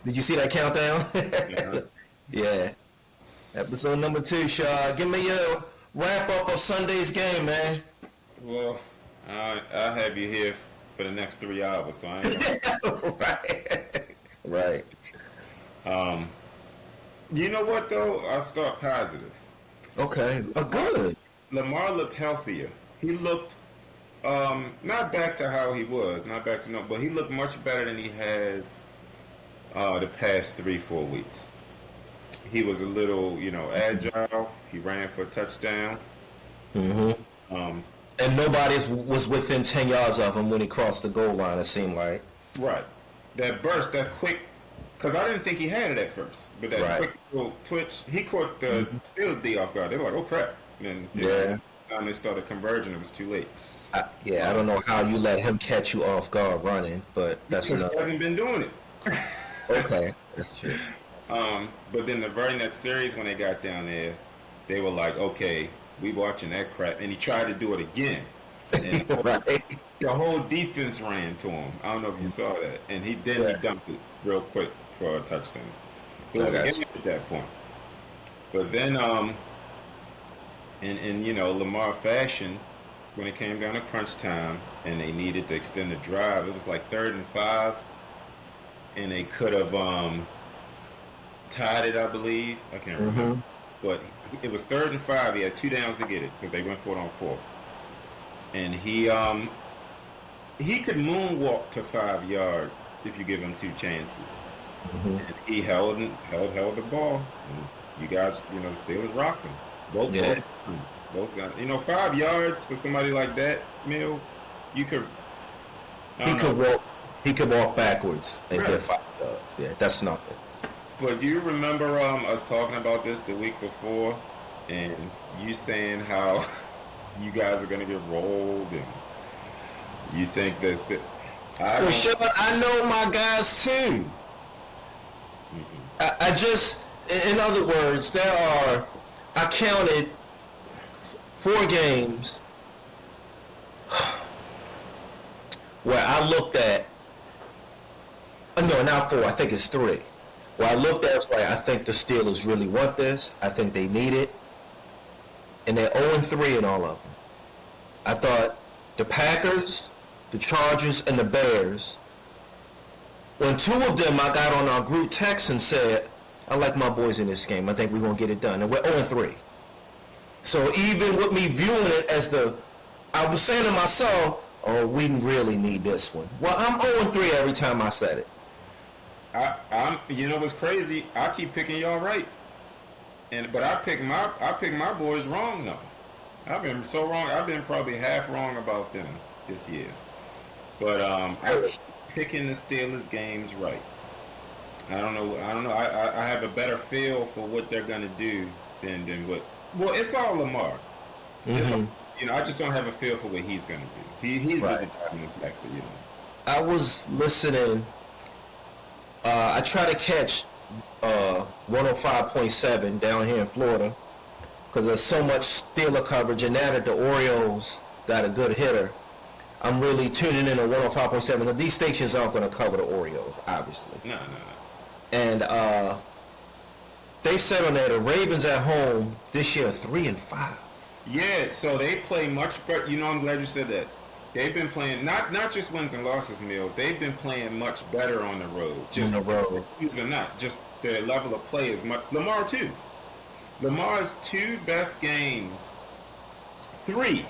Did you see that Yeah. countdown? Yeah. Episode number 2, Shaw. Give me your wrap up of Sunday's game, man. Well, I'll have you here for the next 3 hours, so I ain't gonna. Right. Right. You know what though? I'll start positive. Okay. Lamar, Good. Lamar looked healthier. He looked not back to how he was, not back to no, but he looked much better than he has the past 3 4 weeks. He was a little, agile. He ran for a touchdown. Mm-hmm. Um, And nobody was within 10 yards of him when he crossed the goal line, it seemed like. right, that burst, that quick. Because I didn't think he had it at first, but that Right. quick little twitch, he caught the Hmm. Steelers D off guard. They were like, "Oh crap!" And Yeah. by the time they started converging, it was too late. Yeah, I don't know how you let him catch you off guard running, but that's Because he another. hasn't been doing it. Okay. That's true. But then the very next series, when they got down there, they were like, "Okay, we watching that crap," and he tried to do it again, and Right. the whole defense ran to him. I don't know if you saw that, and he Yeah. dumped it real quick for a touchdown. So it I was a got game at that point. But then, in Lamar fashion, when it came down to crunch time and they needed to extend the drive, it was like 3rd and 5, and they could have tied it, I believe. I can't you. remember, Hmm. but it was 3rd and 5. He had 2 downs to get it because they went for it on fourth, and he could moonwalk to 5 yards if you give him 2 chances. Hmm. And he held the ball. And you guys, the Steelers rocked him. Both Yeah. teams. Both guys. 5 yards for somebody like that, Mill, you could. I He don't could know. walk. He could walk backwards and get Right. 5 yards. Yeah, that's nothing. But do you remember us talking about this the week before, and you saying how you guys are going to get rolled, and you think that's the. I Well, don't. sure, I know my guys too. I just, in other words, I counted 4 games where I looked at, no, not 4, I think it's 3. Where I looked at, right, I think the Steelers really want this. I think they need it. And they're 0-3 in all of them. I thought the Packers, the Chargers, and the Bears, when 2 of them I got on our group text and said, I like my boys in this game. I think we're going to get it done. And we're 0-3. So even with me viewing it as I was saying to myself, oh, we really need this one. Well, I'm 0-3 every time I said it. You know what's crazy? I keep picking y'all right, but I pick my boys wrong though. I've been so wrong. I've been probably half wrong about them this year. But I Really? keep picking the Steelers games right. I don't know. I don't know. I have a better feel for what they're gonna do than what. Well, it's all Lamar. It's all, Hmm. I just don't have a feel for what he's gonna do. He's the Right. determining factor. I was listening. I try to catch 105.7 down here in Florida because there's so much Steeler coverage, and now that the Orioles got a good hitter, I'm really tuning in on 105.7. Now, these stations aren't going to cover the Orioles, obviously. No, no, no. And they said on there the Ravens at home this year are 3-5 Yeah, so they play much better. I'm glad you said that. They've been playing not just wins and losses, Mill. They've been playing much better on the road. on Just the road. who's or not, just their level of play is much. Lamar too. Lamar's 2 best games, 3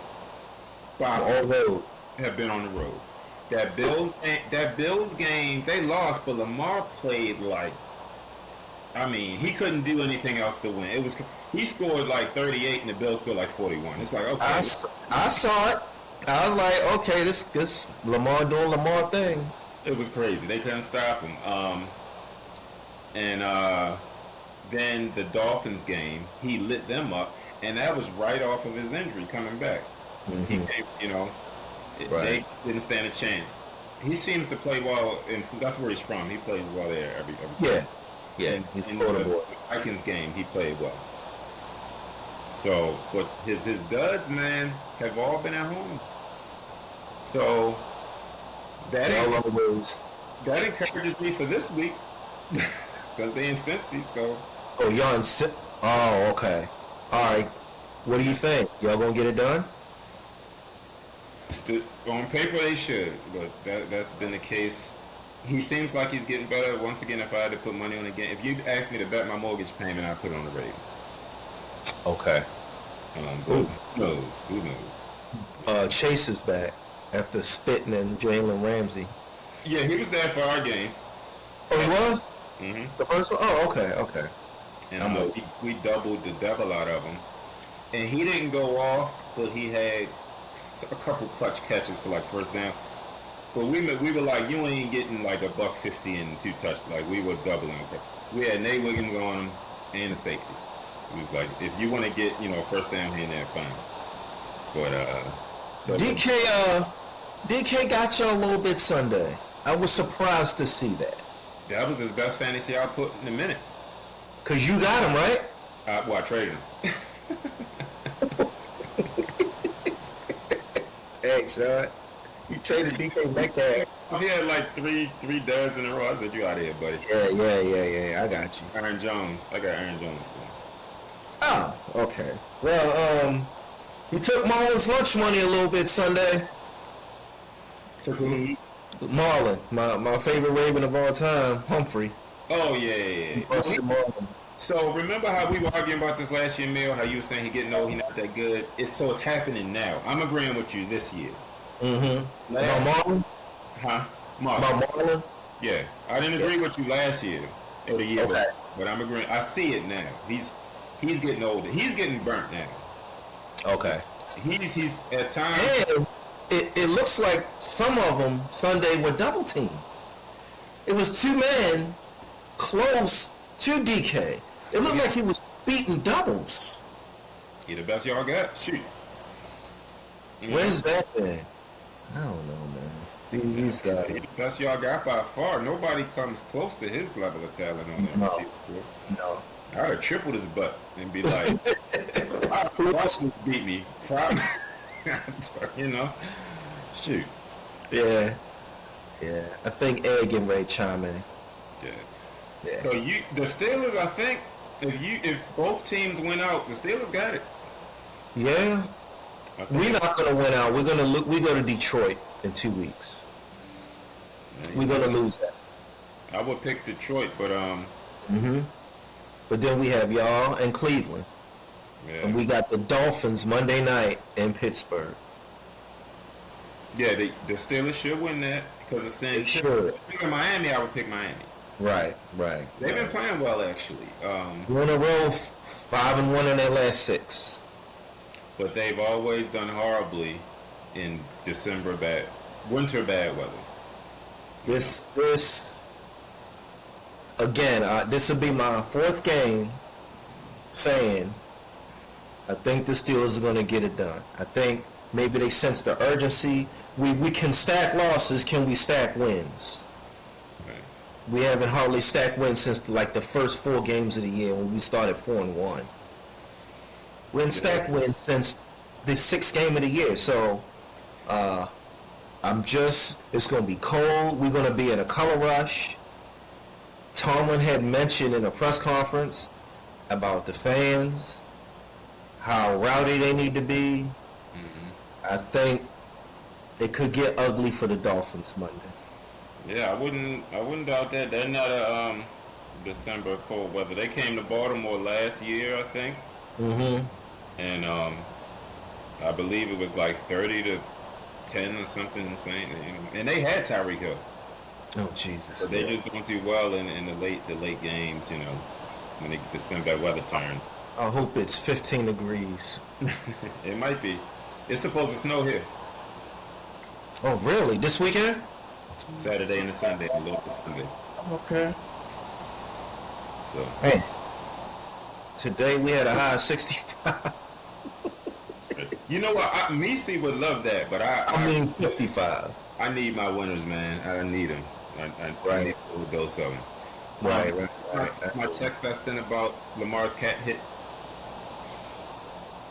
by All road. have been on the road. That Bills game, they lost, but Lamar played like. I mean, he couldn't do anything else to win. He scored like 38, and the Bills scored like 41. It's like okay, I saw it. I was like, okay, this Lamar doing Lamar things. it was crazy. They couldn't stop him. And then the Dolphins game, he lit them up, and that was right off of his injury coming back. He Hmm. came, they Right. didn't stand a chance. He seems to play well, and that's where he's from. He plays well there every time. Yeah. Yeah. And He's in Florida the boy. Vikings game, he played well. So, but his duds, man, have all been at home. So that They all en- on the moves. that encourages me for this week. because they in Cincy. So Oh, y'all in Oh, okay. All right. What do you think? Y'all gonna get it done? on paper they should, but that's been the case. He seems like he's getting better. Once again, if I had to put money on the game, if you asked me to bet my mortgage payment, I'd put it on the Ravens. Okay. But who knows? Who knows? Chase is back after spitting in Jalen Ramsey. Yeah, he was there for our game. Oh, he was Hmm the first one. Oh, okay, okay. And I'm a- we doubled the devil out of him. And he didn't go off, but he had a couple clutch catches for like first downs. But we were like, you ain't getting like $150 and 2 touchdowns. Like we were doubling. We had Nate Wiggins on him and a safety. It was like, if you want to get first down here and there, fine. But so DK got you a little bit Sunday. I was surprised to see that. that was his best fantasy output in a minute. Cause you got him right. I traded him. Thanks, Sean. You traded DK Metcalf. He had like three duds in a row. I said, you out of here, buddy. Yeah. I got you. Aaron Jones. I got Aaron Jones for him. Oh, okay. Well, you took Marlon's lunch money a little bit Sunday. Took who? Marlon, my favorite Raven of all time, Humphrey. Oh yeah. Busted Marlon. So remember how we were arguing about this last year, Mill? How you were saying he getting old, he not that good. It's happening now. I'm agreeing with you this year. Mm-hmm. Last, About Marlon? huh? About Mark. Marlon? Yeah, I didn't agree with you last year or the year, Okay. but I'm agreeing. I see it now. He's getting older. He's getting burnt now. Okay. He's at times. And it looks like some of them Sunday were double teams. It was 2 men close to DK. It looked like he was beating doubles. He the best y'all got. Shoot. Where's that at? I don't know, man. He's got He it. the best y'all got by far. Nobody comes close to his level of talent on that. No. No. I'd have tripled his butt and be like, watch this beat me. Probably. Shoot. Yeah. Yeah. I think Ed getting ready to chime in. Yeah. Yeah. So the Steelers, I think, if both teams win out, the Steelers got it. Yeah. I think We're not gonna win out. We're gonna we go to Detroit in 2 weeks. We're gonna lose that. I would pick Detroit, but Mm-hmm. But then we have y'all and Cleveland. And yeah, we got the Dolphins Monday night in Pittsburgh. yeah, the Steelers should win that because it's in They should. Pittsburgh. If it were Miami, I would pick Miami. Right. They've been playing well actually, 1 in a row, 5-1 in their last 6. but they've always done horribly in winter bad weather. This again. This will be my 4th game saying I think the Steelers are going to get it done. I think maybe they sense the urgency. We can stack losses. Can we stack wins? Right. We haven't hardly stacked wins since the first 4 games of the year when we started 4-1. We haven't stacked wins since the 6th game of the year. So it's going to be cold. We're going to be in a color rush. Tomlin had mentioned in a press conference about the fans, how rowdy they need to be. I think it could get ugly for the Dolphins Monday. Yeah, I wouldn't doubt that. They're not a December cold weather. They came to Baltimore last year, I think, Mm-hmm. and I believe it was like 30-10 or something insane. And they had Tyreek Hill, Oh Jesus! but they just don't do well in the late games. When the December weather turns. I hope it's 15 degrees. It might be. It's supposed to snow here Oh really? This weekend? Saturday and Sunday, a little bit Sunday. Okay. So Hey, today we had a high of 65. you know what? Misi would love that, but I mean 55. I need my winners, man. I need them. I Right. need a little dose of them. Right. My text I sent about Lamar's cat hit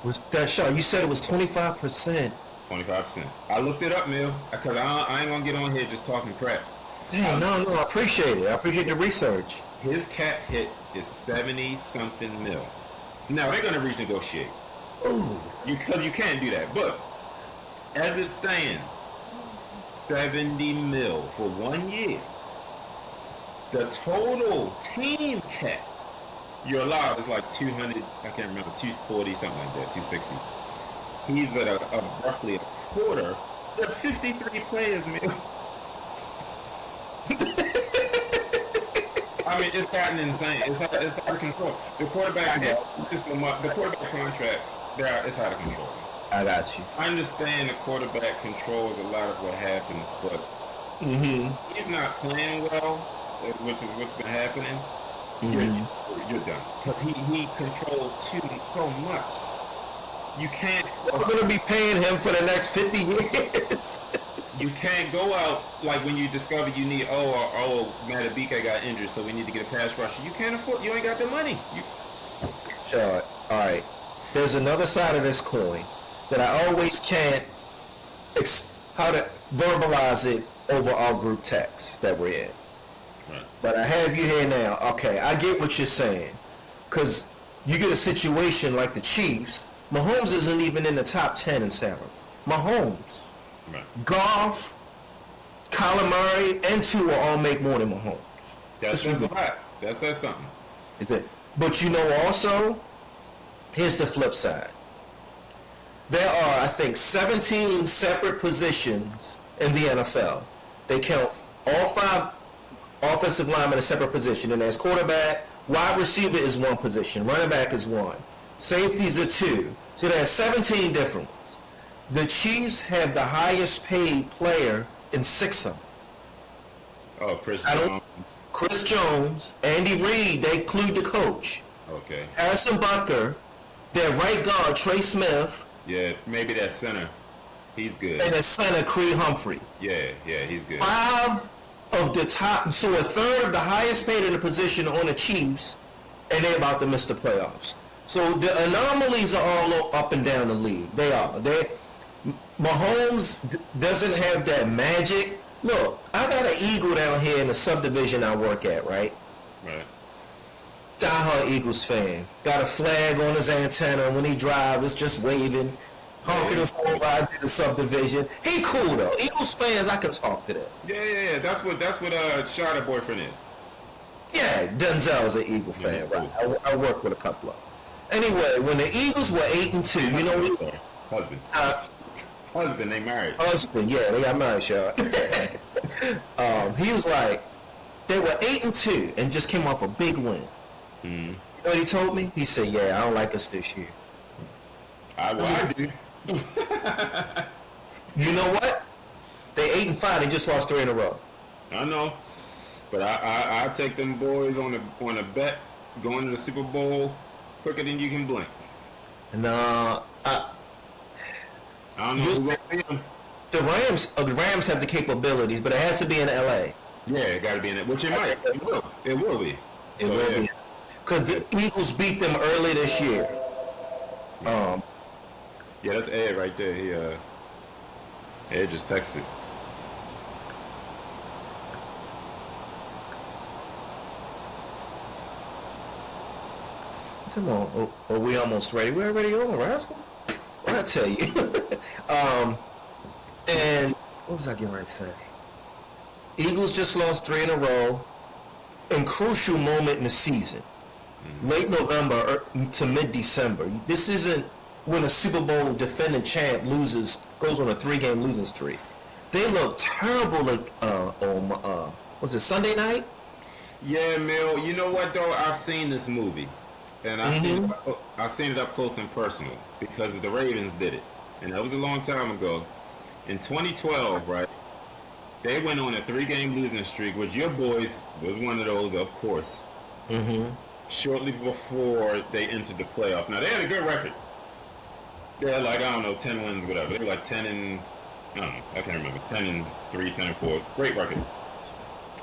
Was that show? You said it was 25%. 25%. I looked it up, Mill, because I ain't gonna get on here just talking crap. Dang, no, I appreciate it. I appreciate the research. His cap hit is 70 something mil. Now they're gonna renegotiate. Ooh. Because you can't do that. But as it stands, 70 mil for 1 year. The total team cap you're allowed is like 200, I can't remember, 240, something like that, 260. He's at a roughly a quarter. There are 53 players, man. I mean, it's gotten insane. It's out of control. The quarterback, the quarterback contracts, it's out of control. I got you. I understand the quarterback controls a lot of what happens, but he's not playing well, which is what's been happening. You're done because he controls so much. You can't. I'm gonna be paying him for the next 50 years. You can't go out like when you discover you need Matabika got injured, so we need to get a pass rusher. You can't afford. You ain't got the money. Sure. All right. There's another side of this coin that I always can't how to verbalize it over our group text that we're in. Right. But I have you here now. Okay, I get what you're saying, because you get a situation like the Chiefs. Mahomes isn't even in the top 10 in salary. Mahomes. Right. Goff, Kyler Murray, and Tua all make more than Mahomes. That says a lot. That says something. Is it? But you know also, here's the flip side. There are, I think, 17 separate positions in the NFL. They count all 5 offensive linemen a separate position, and as quarterback, wide receiver is 1 position, running back is 1, safeties are 2. So there's 17 different ones. The Chiefs have the highest paid player in 6 of them. Oh, Chris Jones. Chris Jones, Andy Reid, they include the coach. Okay. Harrison Butker, their right guard, Trey Smith. Yeah, maybe that center. He's good. And the center, Creed Humphrey. Yeah, he's good. 5 of the top, so a third of the highest paid in the position on the Chiefs, and they're about to miss the playoffs. So the anomalies are all up and down the league. They are. Mahomes doesn't have that magic. Look, I got an Eagle down here in the subdivision I work at, right? Right. Diehard Eagles fan. Got a flag on his antenna when he drives. It's just waving, honking his horn ride to the subdivision. He cool though. Eagles fans, I can talk to them. Yeah. That's what Shada boyfriend is. Yeah, Denzel's an Eagle fan, right? Cool. I work with a couple of them. Anyway, when the Eagles were 8-2, you know, husband. Husband, they married. Husband, yeah, they got married, y'all. He was like, they were 8-2 and just came off a big win. You know what he told me? He said, "Yeah, I don't like us this year." I do. You know what? They 8-5. They just lost 3 in a row. I know, but I take them boys on a bet going to the Super Bowl quicker than you can blink. And I don't know who's gonna beat them. the Rams have the capabilities, but it has to be in LA. Yeah, it got to be in it. Which it might. It will. It will be. It will be. Because the Eagles beat them early this year. Yeah, that's Ed right there. Ed just texted. Come on. Are we almost ready? We're already on, Rascal. Well, I tell you. And what was I getting ready to say? Eagles just lost 3 in a row in crucial moment in the season. Late November to mid-December. This isn't when a Super Bowl defending champ goes on a 3-game losing streak. They look terrible on was it Sunday night? Yeah, Mel. You know what though? I've seen this movie, and I've seen it up close and personal because the Ravens did it, and that was a long time ago. In 2012, right? They went on a 3-game losing streak, which your boys was one of those, of course. Shortly before they entered the playoff. Now they had a good record. They had 10 wins, whatever. They were 10 and I can't remember. 10-3, 10-4. Great record.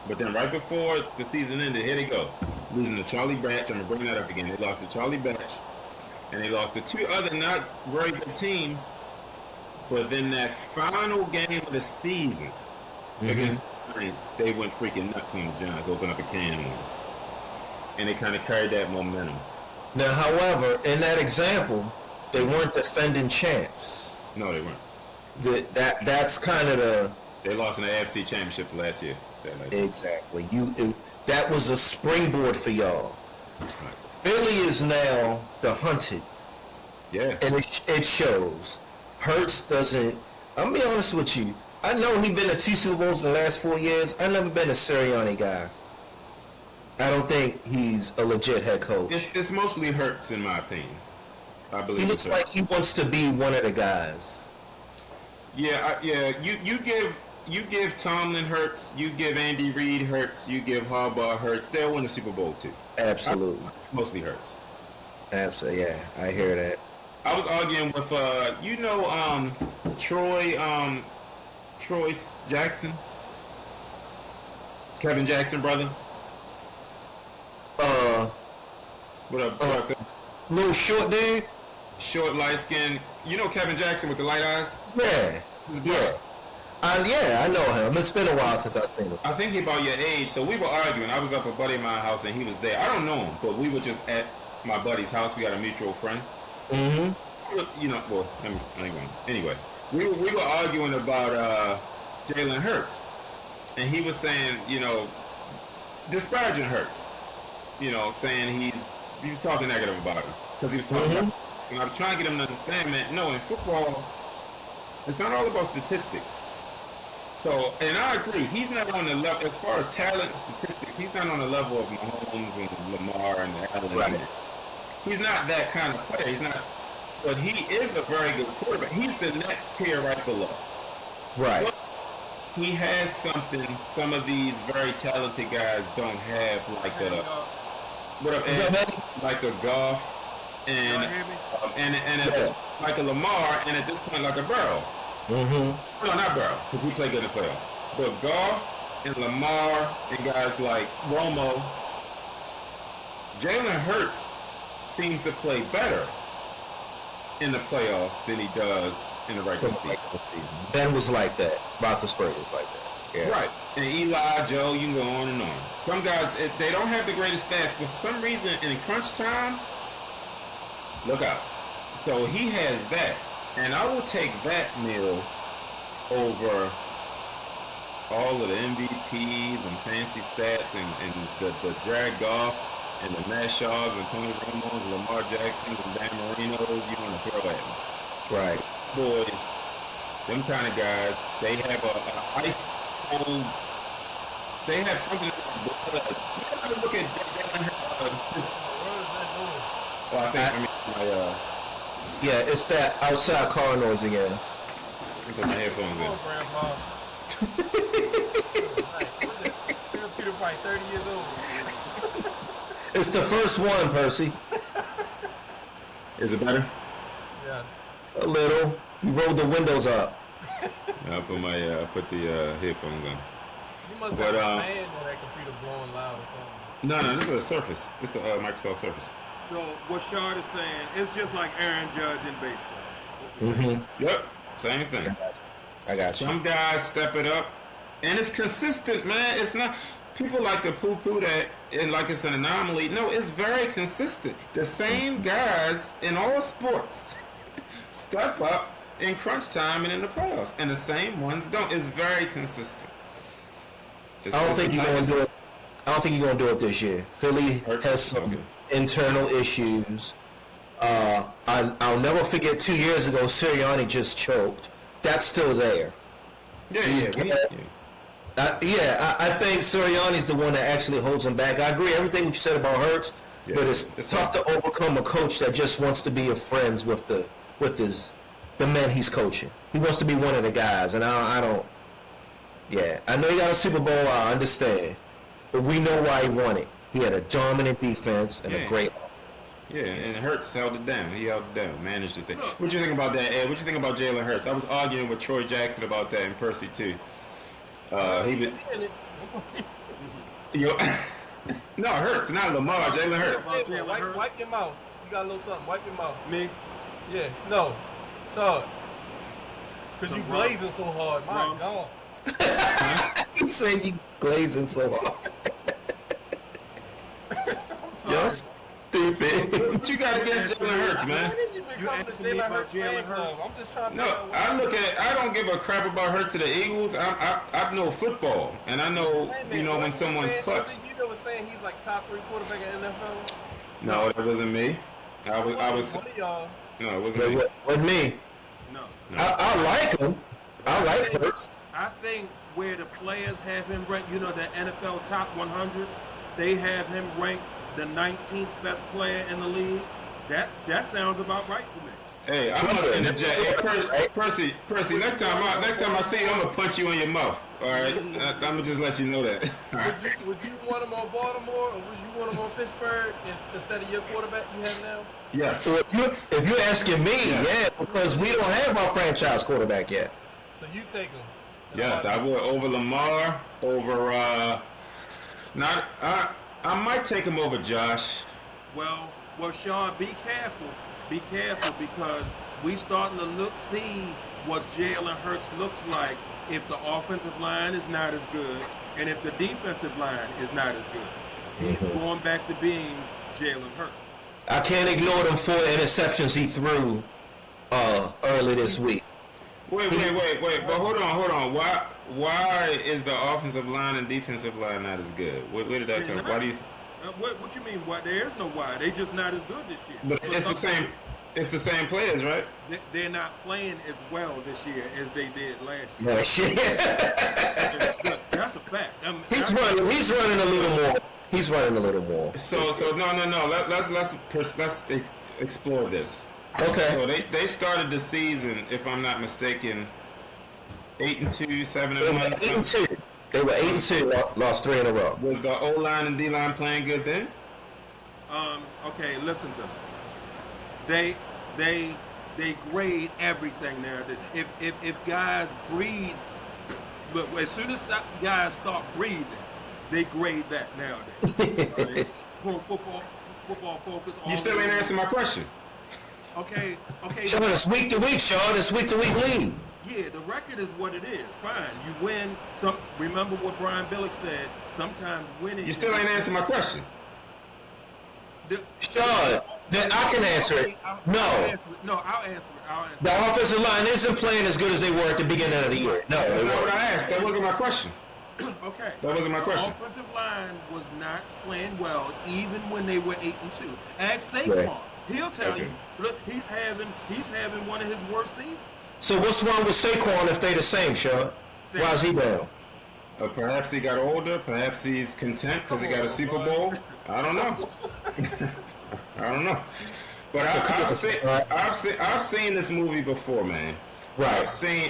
But then right before the season ended, here they go. Losing to Charlie Batch. I'm going to bring that up again. They lost to Charlie Batch. And they lost to 2 other not very good teams. But then that final game of the season against Giants, they went freaking nuts on the Giants, opened up a can on them, and they kind of carried that momentum. Now, however, in that example, they weren't defending champs. No, they weren't. That's kind of the They lost in the AFC Championship last year. exactly that was a springboard for y'all. Right. Philly is now the hunted, Yeah. and it shows. Hurts doesn't. I'm gonna be honest with you. I know he's been to 2 Super Bowls in the last 4 years. I've never been a Sirianni guy. I don't think he's a legit head coach. It's mostly Hurts, in my opinion. I believe He looks it's like Hurts. he wants to be one of the guys. Yeah, you give Tomlin Hurts, you give Andy Reid Hurts, you give Harbaugh Hurts. They'll win the Super Bowl too. Absolutely. It's mostly Hurts. Absolutely. Yeah, I hear that. I was arguing with Troy Jackson, Kevin Jackson brother. What up? Little short dude. Short, light skin. You know Kevin Jackson with the light eyes? Yeah. Yeah. Yeah, I know him. It's been a while since I've seen him. I think he about your age, so we were arguing. I was up at a buddy of my house and he was there. I don't know him, but we were just at my buddy's house. We got a mutual friend. Mm-hmm. You know, well, anyway, we were arguing about Jalen Hurts, and he was saying, disparaging Hurts, saying he was talking negative about him because he was talking about. And I was trying to get him to understand, man. No, in football, it's not all about statistics. So, and I agree, he's not on the level, as far as talent and statistics, he's not on the level of Mahomes and Lamar and Allen. Right. He's not that kind of player. He's not, but he is a very good quarterback. He's the next tier right below. Right. But he has something some of these very talented guys don't have, like like a Goff and at this, like a Lamar, and at this point like a Burrow. Mm-hmm. No, not Burrow, because he played good in the playoffs. But Goff and Lamar and guys like Romo, Jalen Hurts seems to play better in the playoffs than he does in the regular season. Ben was like that. Roethlisberger was like that. Yeah. Right. And Eli, Joe, you can go on and on. Some guys, they don't have the greatest stats, but for some reason in crunch time, look out. So he has that. And I will take that meal over all of the MVPs and fancy stats and the Jared Goffs and the Matt Shaws and Tony Romos, Lamar Jacksons and Dan Marinos you want to throw at me. Right. Boys, them kind of guys, they have a ice cold, they have something to look at Jalen Hurts. Yeah, it's that outside car noise again. Put my headphones in. Computer probably 30 years old. It's the first one, Percy. Is it better? Yeah. A little. You rolled the windows up. I put the headphones on. You must have a fan on that computer blowing loud or something. No, this is a Surface. This is a Microsoft Surface. So what Shard is saying, it's just like Aaron Judge in baseball. Mm-hmm. Yep, same thing. I got you. Some guys step it up, and it's consistent, man. It's not. People like to poo-poo that and like it's an anomaly. No, it's very consistent. The same guys in all sports step up in crunch time and in the playoffs, and the same ones don't. It's very consistent. I don't think you're gonna do it. I don't think you're gonna do it this year. Philly has some internal issues. I'll never forget 2 years ago, Sirianni just choked. That's still there. Yeah. I think Sirianni's the one that actually holds him back. I agree everything what you said about Hurts, but it's tough to overcome a coach that just wants to be friends with the men he's coaching. He wants to be one of the guys, and I don't. Yeah, I know he got a Super Bowl. I understand, but we know why he won it. He had a dominant defense and a great. Yeah, and Hurts held it down. He held it down, managed the thing. What you think about that, Ed? What you think about Jalen Hurts? I was arguing with Troy Jackson about that and Percy too. No, Hurts, not Lamar. Jalen Hurts. Wipe your mouth. You got a little something. Wipe your mouth. Me? Yeah. No. So, because you blazing so hard. My God. He said you glazing so hard. You're stupid. What you got against Jalen Hurts, man? When did you become the asked me Jalen about Hurts Jalen fan Hurts. club? I'm just trying to No, I don't give a crap about Hurts to the Eagles. I know football, and I know, when someone's clutch. You know what saying he's like top 3 quarterback in NFL? No, that wasn't me. I was. One of y'all. No, it wasn't me. With me, No. I like him. I like Hurts. I think where the players have him ranked, the NFL top 100, they have him ranked the 19th best player in the league. That sounds about right to me. Hey, I'm gonna interject. Hey, Percy, next time I see you, I'm gonna punch you in your mouth. All right, I'm gonna just let you know that. All right. Would you want him on Baltimore, or would you want him on Pittsburgh instead of your quarterback you have now? Yes. So if you're asking me, yeah, because we don't have our franchise quarterback yet. So you take him. Yes, I would over Lamar, over not. I might take him over Josh. Well, Sean, be careful. Be careful because we starting to see what Jalen Hurts looks like if the offensive line is not as good and if the defensive line is not as good. He's going back to being Jalen Hurts. I can't ignore them 4 interceptions he threw early this week. Wait. But hold on. Why is the offensive line and defensive line not as good? Where did that come? Why do you? What you mean? Why? There is no why. They just not as good this year. But it's the same. It's the same players, right? They're not playing as well this year as they did last year. No shit. That's a fact. He's running a little more. He's running a little more. So no. Let's explore this. Okay. So they started the season, if I'm not mistaken, 8-2, 7-1. They were 8-2. They were 8-2. Lost 3 in a row. Was the O line and D line playing good then? Okay, listen to me. They grade everything there. If guys breathe, but as soon as guys start breathing, they grade that nowadays. Right? Pro football focus. You still ain't answering my question. Okay. Sean, it's week to week, Sean. It's week to week league. Yeah, the record is what it is. Fine, you win. Remember what Brian Billick said. Sometimes winning. You still ain't answering my question. Sean, I can answer it. No. I'll answer it. The offensive line isn't playing as good as they were at the beginning of the year. No, That's they not what weren't. I asked. That wasn't my question. Okay. That wasn't my question. The offensive line was not playing well, even when they were 8-2. Ask Saquon. Right. He'll tell Okay. you. Look, he's having one of his worst seasons. So what's wrong with Saquon if they the same, Sean? Why is he down? Perhaps he got older. Perhaps he's content because he got a Super Bowl. I don't know. I don't know. But I've seen this movie before, man. Right.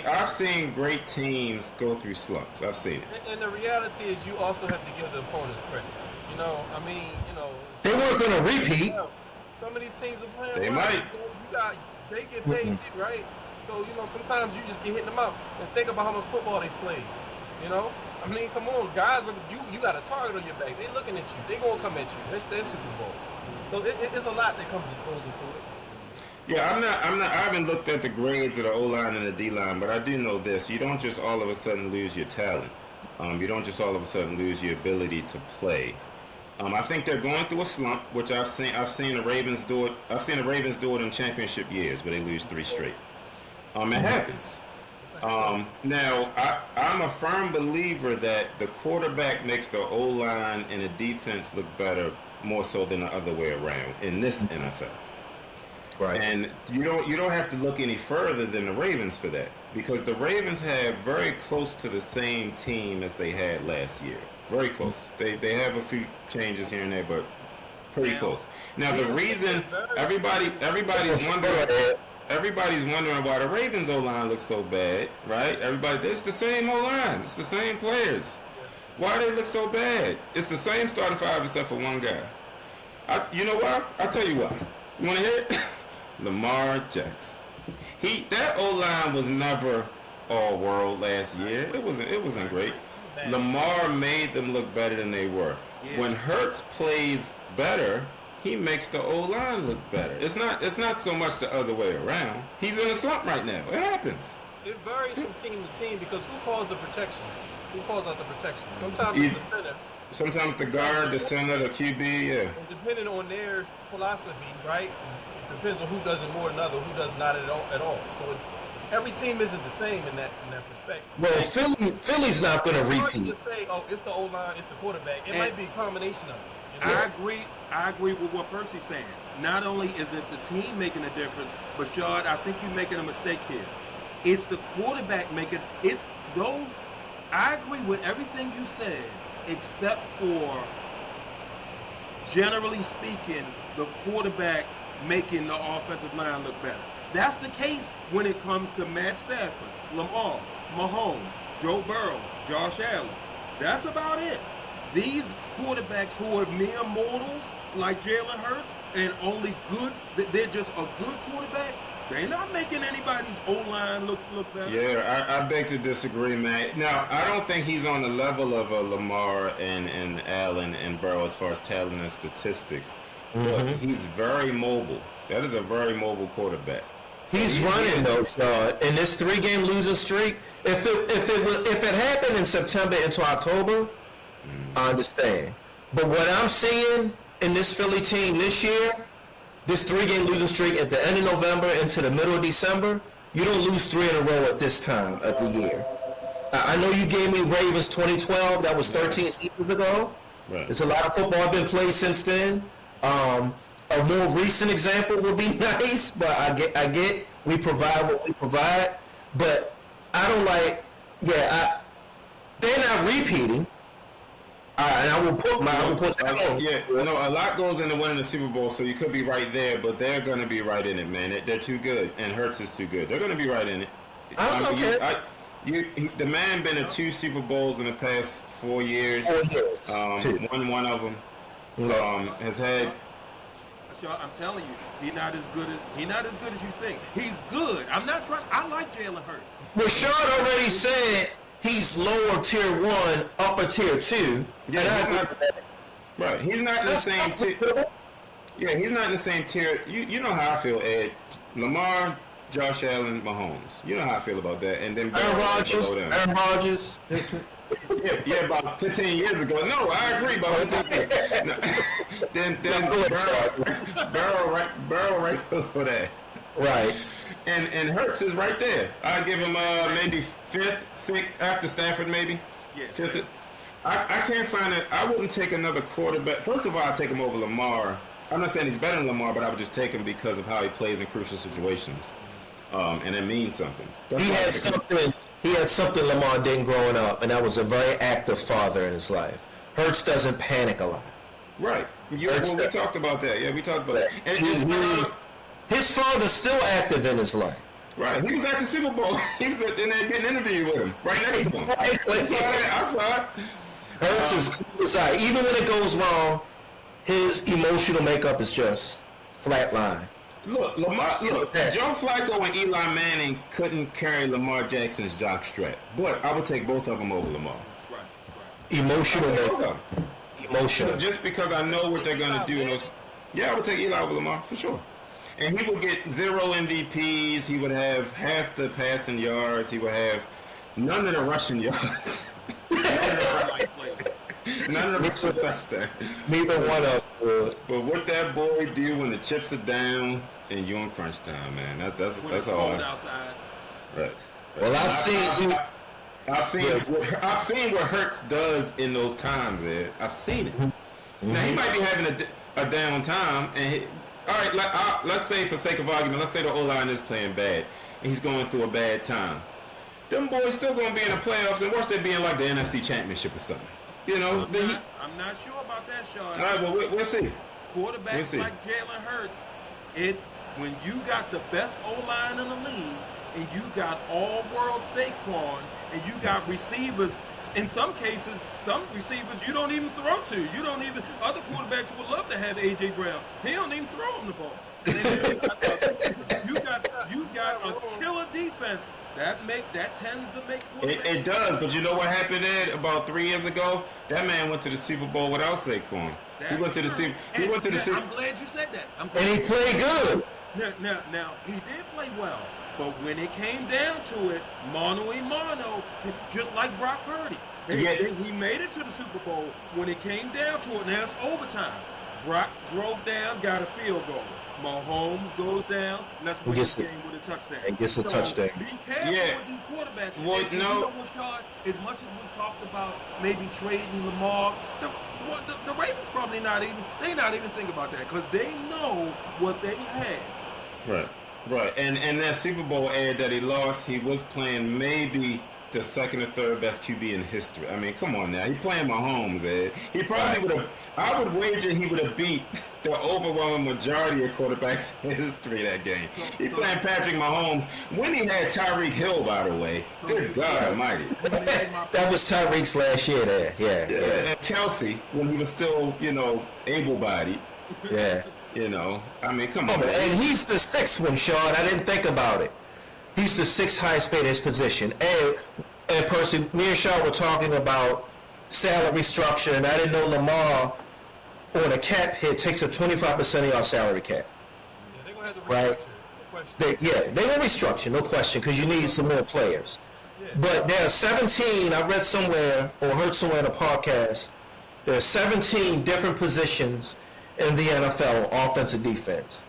I've seen great teams go through slumps. I've seen it. And the reality is, you also have to give the opponents credit. They weren't going to repeat. Some of these teams are playing. They well. might. They get paid too, right? So sometimes you just get hitting them out and think about how much football they played. Come on, guys. You got a target on your back. They looking at you. They gonna come at you. It's their Super Bowl. So it's a lot that comes and goes into it. Yeah, I haven't looked at the grades of the O-line and the D-line, but I do know this. You don't just all of a sudden lose your talent. You don't just all of a sudden lose your ability to play. I think they're going through a slump, which I've seen the Ravens do it. I've seen the Ravens do it in championship years, where they lose 3 straight. It happens. Now, I'm a firm believer that the quarterback makes the O-line and the defense look better more so than the other way around in this NFL. Right. And you don't have to look any further than the Ravens for that, because the Ravens have very close to the same team as they had last year. Very close. They have a few changes here and there, but pretty close. Now the reason everybody's wondering why the Ravens O-line looks so bad, right? It's the same O-line. It's the same players. Why they look so bad? It's the same starting 5 except for one guy. You know why? I'll tell you why. You want to hear it? Lamar Jackson. That O-line was never all world last year. It wasn't great. Lamar made them look better than they were. Yeah. When Hurts plays better, he makes the O-line look better. It's not so much the other way around. He's in a slump right now. It happens. It varies from team to team because who calls the protections? Who calls out the protection? Sometimes You- it's the center. Sometimes the guard, the center, the QB, yeah. And depending on their philosophy, right? It depends on who does it more than other, who does not at all. So every team isn't the same in that perspective. Well, Philly's not going to It's hard to repeat. just say, oh, it's the O line, it's the quarterback. It And- might be a combination of it. You know? I agree with what Percy's saying. Not only is it the team making a difference, but Shard, I think you're making a mistake here. It's the quarterback making it's those. I agree with everything you said, except for generally speaking, the quarterback making the offensive line look better. That's the case when it comes to Matt Stafford, Lamar, Mahomes, Joe Burrow, Josh Allen. That's about it. These quarterbacks who are mere mortals, like Jalen Hurts, and only good, they're just a good quarterback, they're not making anybody's O-line look better. Yeah, I beg to disagree, man. Now, I don't think he's on the level of a Lamar and Allen and Burrow as far as talent and statistics. But he's very mobile. That is a very mobile quarterback. He's running though, Sean. In this 3-game losing streak, if it happened in September into October, I understand. But what I'm seeing in this Philly team this year, this 3-game losing streak at the end of November into the middle of December, you don't lose 3 in a row at this time of the year. I know you gave me Ravens 2012. That was 13 seasons ago. Right. There's a lot of football been played since then. A more recent example would be nice, but I get we provide what we provide, but I don't like. Yeah, they're not repeating. And I will put that on. Yeah, a lot goes into winning the Super Bowl, so you could be right there, but they're going to be right in it, man. They're too good, and Hurts is too good. They're going to be right in it. The man been to 2 Super Bowls in the past 4 years. 4 years. Won one of them. Has had. I'm telling you, he's not as good as you think. He's good. I'm not trying. I like Jalen Hurts. Rashad already said he's lower tier 1, upper tier 2. Yeah, right. He's not in the same tier. Yeah, he's not in the same tier. You know how I feel, Ed. Lamar, Josh Allen, Mahomes. You know how I feel about that. And then Aaron Rodgers. Yeah, about 15 years ago. No, I agree about 15. Then Burrow right for that. Right. And Hurts is right there. I give him maybe 5th, 6th after Stafford, maybe. Yeah. 5th. I can't find it. I wouldn't take another quarterback. First of all, I'd take him over Lamar. I'm not saying he's better than Lamar, but I would just take him because of how he plays in crucial situations. And it means something. He had something Lamar didn't growing up, and that was a very active father in his life. Hurts doesn't panic a lot. Right. We talked about that. Yeah, we talked about that. And His father's still active in his life. right. He was at the Super Bowl. He was in there getting an interview with him. Right next to him. I saw it. Hurts is cool aside. Even when it goes wrong, his emotional makeup is just flat line. Look, Joe Flacco and Eli Manning couldn't carry Lamar Jackson's jock strap. But I would take both of them over Lamar. Right. Emotional Both of makeup. them. Emotional. Just because I know what they're going to do in those. Yeah, I would take Eli over Lamar, for sure. And he would get 0 MVPs. He would have half the passing yards. He would have none of the rushing yards. None of the rushing touchdowns. Neither one of them. But what that boy do when the chips are down and you're in crunch time, man, that's When it's all. cold outside. Right. Well, I've seen what Hurts does in those times, Ed. I've seen it. Now he might be having a down time, and all right. Let's say, for sake of argument, let's say the O-line is playing bad, and he's going through a bad time. Them boys still going to be in the playoffs, and worse, they be in like the NFC Championship or something. You know. I'm not sure about that, Sean. All right, well we'll see. Quarterbacks like Jalen Hurts, when you got the best O-line in the league, and you got all-world Saquon, and you got receivers. In some cases, some receivers you don't even throw to. You don't even. Other quarterbacks would love to have A.J. Brown. He don't even throw him the ball. You got a killer defense. That tends to make quarterbacks. It does, but you know what happened, Ed? About 3 years ago, that man went to the Super Bowl without Saquon. He went to the Super. I'm glad you said that. And he played good. Now, he did play well, but when it came down to it, mano a mano, just like Brock Purdy, He made it to the Super Bowl. When it came down to it, now it's overtime. Brock drove down, got a field goal. Mahomes goes down, let's win the game with a touchdown. And gets a touchdown. Be careful with these quarterbacks. Well, You know what, Sean? As much as we talked about maybe trading Lamar, the Ravens probably not even thinking about that because they know what they had. Right. And that Super Bowl ad that he lost, he was playing maybe the second or third best QB in history. I mean, come on now. He playing Mahomes, Ed. He probably would have, I would wager he would have beat the overwhelming majority of quarterbacks in history that game. He playing Patrick Mahomes when he had Tyreek Hill, by the way. Good God almighty. That was Tyreek's last year there. Yeah. And Kelsey, when he was still, able-bodied. Yeah. I mean, come Oh, on. and he's the sixth one, Sean. I didn't think about it. He's the sixth highest paid in his position. And Percy, me and Sean were talking about salary structure, and I didn't know Lamar on a cap hit takes up 25% of your salary cap. Yeah, they're gonna have to Right. restructure. No question. They will restructure, no question, because you need some more players. But there are 17, I read somewhere or heard somewhere in a podcast, there are 17 different positions in the NFL on offense and defense.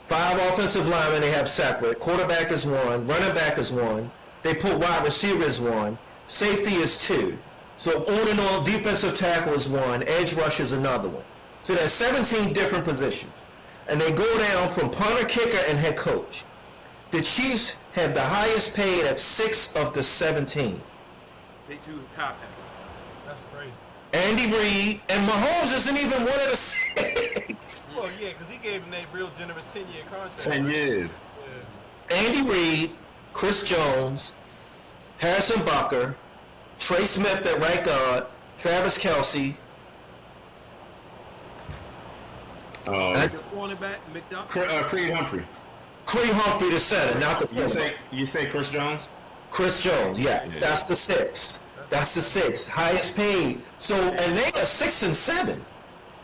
5 offensive linemen they have separate. Quarterback is 1. Running back is 1. They put wide receiver is 1. Safety is 2. So on and on, defensive tackle is 1. Edge rush is another one. So there's 17 different positions. And they go down from punter, kicker, and head coach. The Chiefs have the highest paid at 6 of the 17. They choose top half. That's crazy. Andy Reid, and Mahomes isn't even one of the 6. Well, yeah, because he gave him that real generous 10-year contract. 10 years. Yeah. Andy Reid, Chris Jones, Harrison Butker, Trey Smith at right guard, Travis Kelce. The cornerback, McDuck. Creed Humphrey. Creed Humphrey the center, not the quarterback. You say Chris Jones? Chris Jones, yeah, that's the 6. That's the 6, highest paid. So, and they are 6 and 7.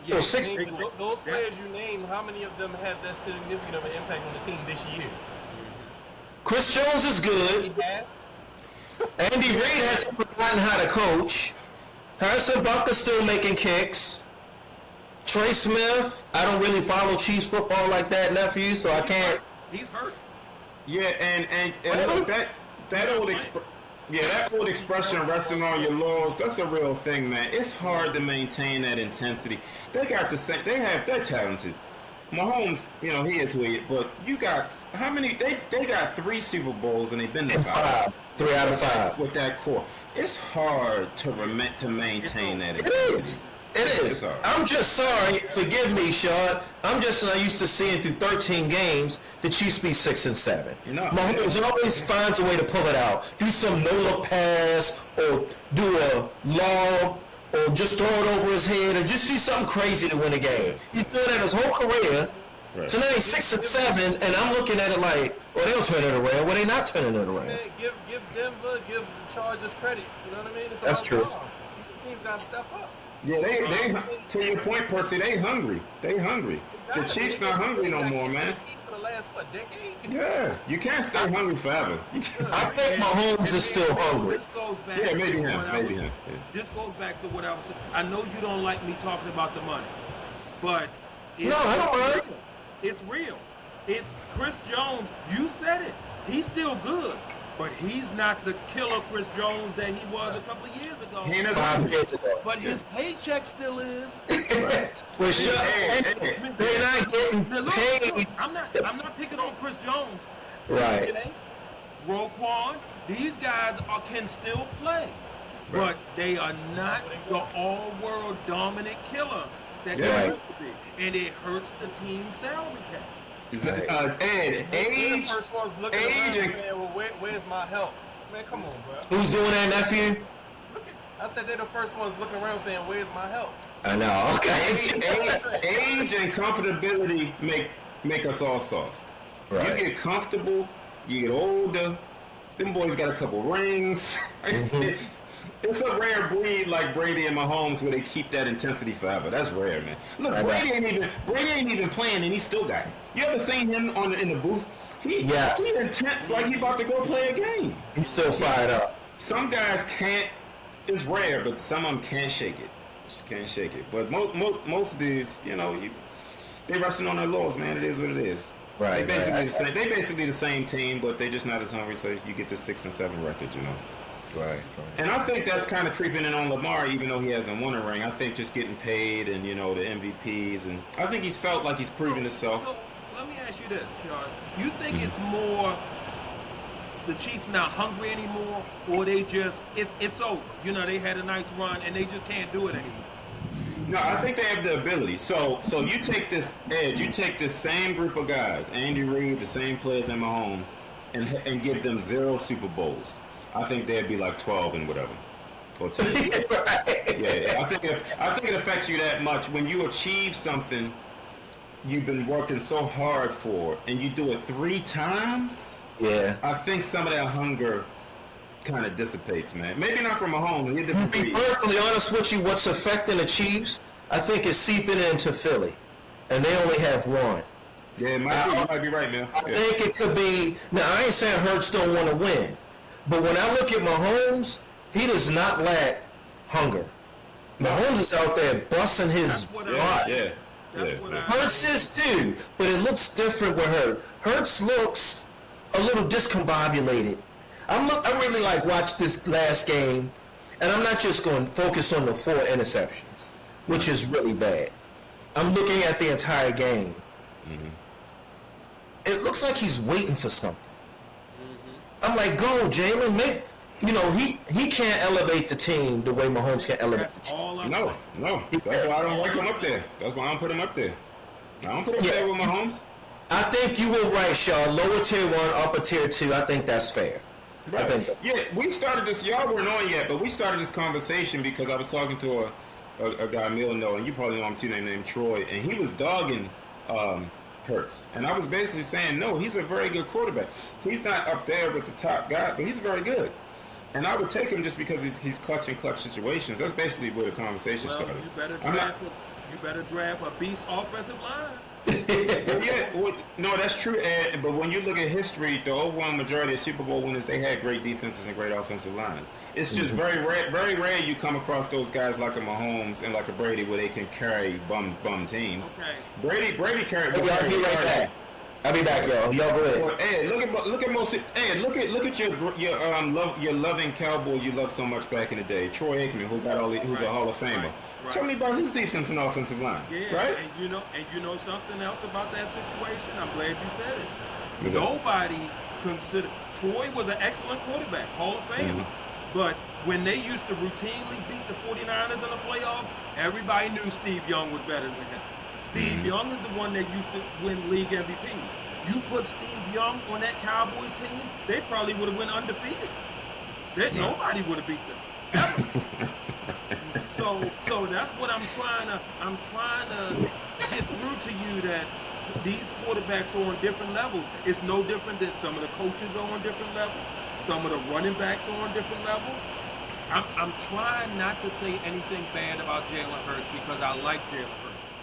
Yeah, Or 6. those players you named, how many of them have that significant of an impact on the team this year? Chris Jones is good. Yeah. Andy Reid hasn't forgotten how to coach. Harrison Butker's still making kicks. Trey Smith, I don't really follow Chiefs football like that, nephew, so I can't. He's hurt. Yeah, and that old expression, resting on your laurels, that's a real thing, man. It's hard to maintain that intensity. They're talented. Mahomes, he is who he is, but you got how many? They got 3 Super Bowls and they've been to 5. 3 out of 5. With that core, it's hard to maintain that. It is. It is. I'm just sorry. Forgive me, Sean. I'm just not used to seeing through 13 games the Chiefs be 6 and 7. Mahomes always finds a way to pull it out. Do some no-look pass, or do a lob, or just throw it over his head, or just do something crazy to win a game. He's doing that his whole career. Right. So now he's 6 and 7, and I'm looking at it like, well, they'll turn it around. Well, they're not turning it around. Man, give Denver, give the Chargers credit. You know what I mean? It's That's true. These teams got to step up. Yeah, they to your point, Percy, they hungry. They hungry. The Chiefs not hungry no more, man. For the last, decade? Yeah, you can't stay hungry forever. I think Mahomes is still hungry. Maybe him. This goes back to what I was saying. I know you don't like me talking about the money, but no, I don't mind. It's real. It's Chris Jones. You said it. He's still good, but he's not the killer Chris Jones that he was a couple of years ago. 5 years ago. But his paycheck still is. Well, they're not getting paid. I'm not picking on Chris Jones. Right. Roquan, these guys can still play, but they are not the all-world dominant killer that they used to be, and it hurts the team's salary cap. Ed, age, where's my help? Man, come on, bro. Who's doing that, nephew? I said they're the first ones looking around saying, "Where's my help?" I know. Okay. Age and comfortability make us all soft. Right. You get comfortable, you get older. Them boys got a couple rings. Mm-hmm. It's a rare breed like Brady and Mahomes where they keep that intensity forever. That's rare, man. Look, Brady ain't even playing and he still got it. You ever seen him in the booth? He's intense like he about to go play a game. He's still fired up. Some guys can't it's rare, but some of them can't shake it. Just can't shake it. But most dudes, they resting on their laurels, man. It is what it is. Right, They basically right. the same. They basically the same team, but they're just not as hungry. So you get the 6-7 record. Right. And I think that's kind of creeping in on Lamar, even though he hasn't won a ring. I think just getting paid and the MVPs, and I think he's felt like he's proven himself. So let me ask you this, Sean. You think it's more the Chiefs not hungry anymore, or they just it's over? They had a nice run and they just can't do it anymore. No, I think they have the ability. So you take this edge, you take this same group of guys, Andy Reid, the same players and Mahomes, and give them 0 Super Bowls. I think they'd be like 12 and whatever, or 10. Right. Yeah. I think it affects you that much when you achieve something you've been working so hard for, and you do it 3 times. Yeah. I think some of that hunger kind of dissipates, man. Maybe not from Mahomes. He's a To different be breed. perfectly honest with you, what's affecting the Chiefs, I think is seeping into Philly, and they only have one. Yeah, you might be right, man. I Yeah. think it could be. Now, I ain't saying Hurts don't want to win, but when I look at Mahomes, he does not lack hunger. Mahomes is out there busting his what butt. Yeah. That's what I- Hurts is too, but it looks different with Hurts. Hurts looks a little discombobulated. I really watched this last game, and I'm not just going to focus on the 4 interceptions, which is really bad. I'm looking at the entire game. It looks like he's waiting for something. I'm like, go, Jalen. He can't elevate the team the way Mahomes can elevate the That's team. all I'm No. saying. That's why I don't rank him up there. That's why I don't put him up there. I don't put him Yeah. there with Mahomes. I think you were right, Shaw. Lower tier 1, upper tier 2. I think that's fair. I think that. Yeah, we started this. Y'all weren't on yet, but we started this conversation because I was talking to a guy Milno, and you probably know him too, named Troy, and he was dogging Hurts, and I was basically saying, no, he's a very good quarterback. He's not up there with the top guy, but he's very good. And I would take him just because he's clutch in clutch situations. That's basically where the conversation Well, started. you better draft a beast offensive line. No, that's true, Ed. But when you look at history, the overwhelming majority of Super Bowl winners, they had great defenses and great offensive lines. It's just very rare you come across those guys like a Mahomes and like a Brady where they can carry bum teams. Okay. Brady carried. Hey, I'll be right back. I'll be back, y'all. Y'all go ahead. Well, Ed, look at most. Ed, look at your loving cowboy you loved so much back in the day, Troy Aikman, who's a Hall of Famer. Right. Tell me about his defense and offensive line. Yeah, Right? and you know something else about that situation? I'm glad you said it. What's that? Nobody considered Troy was an excellent quarterback, Hall of Famer. But when they used to routinely beat the 49ers in the playoffs, everybody knew Steve Young was better than him. Steve Young is the one that used to win league MVP. You put Steve Young on that Cowboys team, they probably would have went undefeated. Nobody would have beat them ever. So that's what I'm trying to get through to you, that these quarterbacks are on different levels. It's no different than some of the coaches are on different levels. Some of the running backs are on different levels. I'm trying not to say anything bad about Jalen Hurts because I like Jalen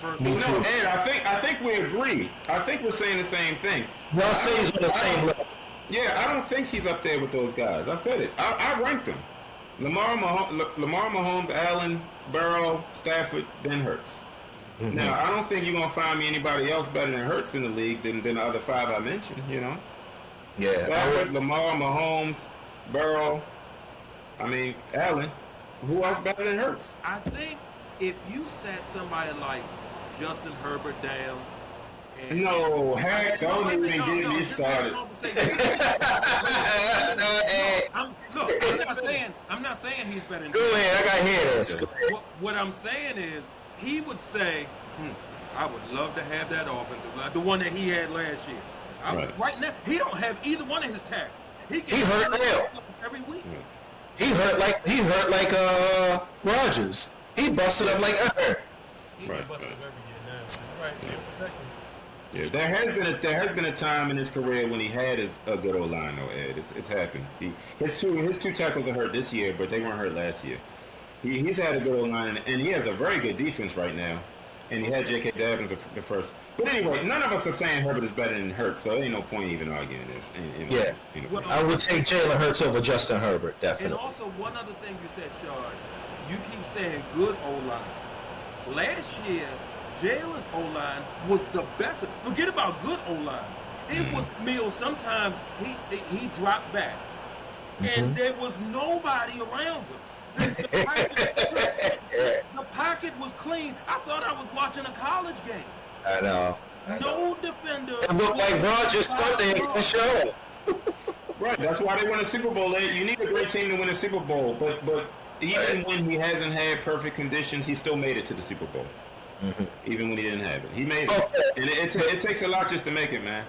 Hurts. Me too. No, Ed, I think we agree. I think we're saying the same thing. Y'all say he's on the same level. Yeah, I don't think he's up there with those guys. I said it. I ranked them. Lamar Mahomes, Allen, Burrow, Stafford, then Hurts. Now, I don't think you're going to find me anybody else better than Hurts in the league than the other 5 I mentioned, Yeah. Stafford, Lamar, Mahomes, Burrow, Allen. Who else better than Hurts? I think if you sat somebody like Justin Herbert down, No, heck, don't even get me started. I'm not saying he's better than Go ahead. I got to hear this. What I'm saying is, he would say, I would love to have that offensive line, the one that he had last year. Right now, he don't have either one of his tackles. He hurt now. every week. He hurt like Rodgers. He busted up like He Right, get busted right. up every year now. Right, yeah, protect him. Yeah, there has been a time in his career when he had a good old line though, Ed. It's happened. His two tackles are hurt this year, but they weren't hurt last year. He's had a good old line, and he has a very good defense right now. and he had J.K. Dobbins the first. But anyway, none of us are saying Herbert is better than Hurts, so there ain't no point even arguing this. Yeah. Well, I would take Jalen Hurts over Justin Herbert, And definitely. also, one other thing you said, Shard, you keep saying good O-line. Last year, Jalen's O-line was the best. Forget about good O-line. It was Mills. Sometimes he dropped back, and there was nobody around him. The pocket was clean. I thought I was watching a college game. I know. No defender. It looked like Rogers Sunday against Charlotte. Right, that's why they win a Super Bowl. You need a great team to win a Super Bowl, but even when he hasn't had perfect conditions, he still made it to the Super Bowl. Even when he didn't have it, he made it. And it takes a lot just to make it, man.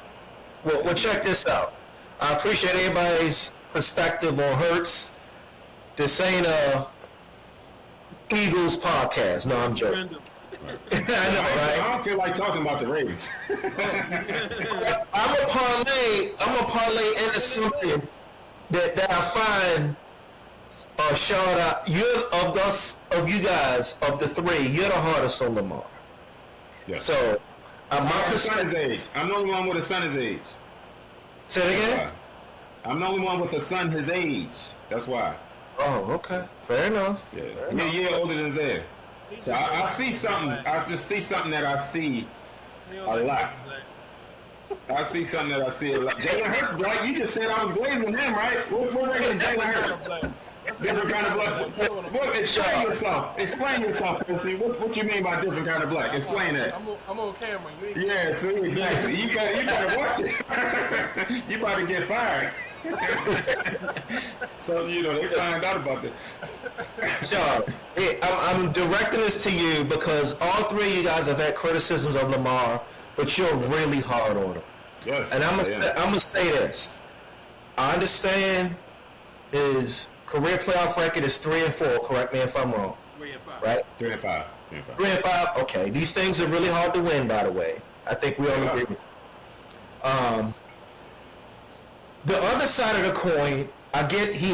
Well, check this out. I appreciate everybody's perspective on Hurts. This ain't a Eagles podcast. No, I'm joking. I know, right? I don't feel like talking about the Ravens. I'm a parlay into something that I find shout out. Of you guys, of the three, you're the hardest on Lamar. Yeah. So my the son perspective. his age. I'm the only one with a son his age. Say it again. I'm the only one with a son his age. That's why. Oh, okay. Fair enough. Yeah. He's a year older than Zed. So I see something. I just see something that I see a lot. I see something that I see a lot. Jalen Hurts, right? You just said I was glazing him, right? What rating Jalen Hurts? Different kind of black. Explain yourself. Explain yourself, Percy. What you mean by different kind of black? Explain that. I'm on camera. Yeah, see, exactly. You better watch it. You about to get fired. So, they find out about that. Sure. Hey, I'm directing this to you because all three of you guys have had criticisms of Lamar, but you're really hard on him. Yes. And I'm gonna say this. I understand his career playoff record is 3-4. Correct me if I'm wrong. 3-5. Right? 3-5. 3-5. Okay. These things are really hard to win. By the way, I think we all agree with that. The other side of the coin, I get he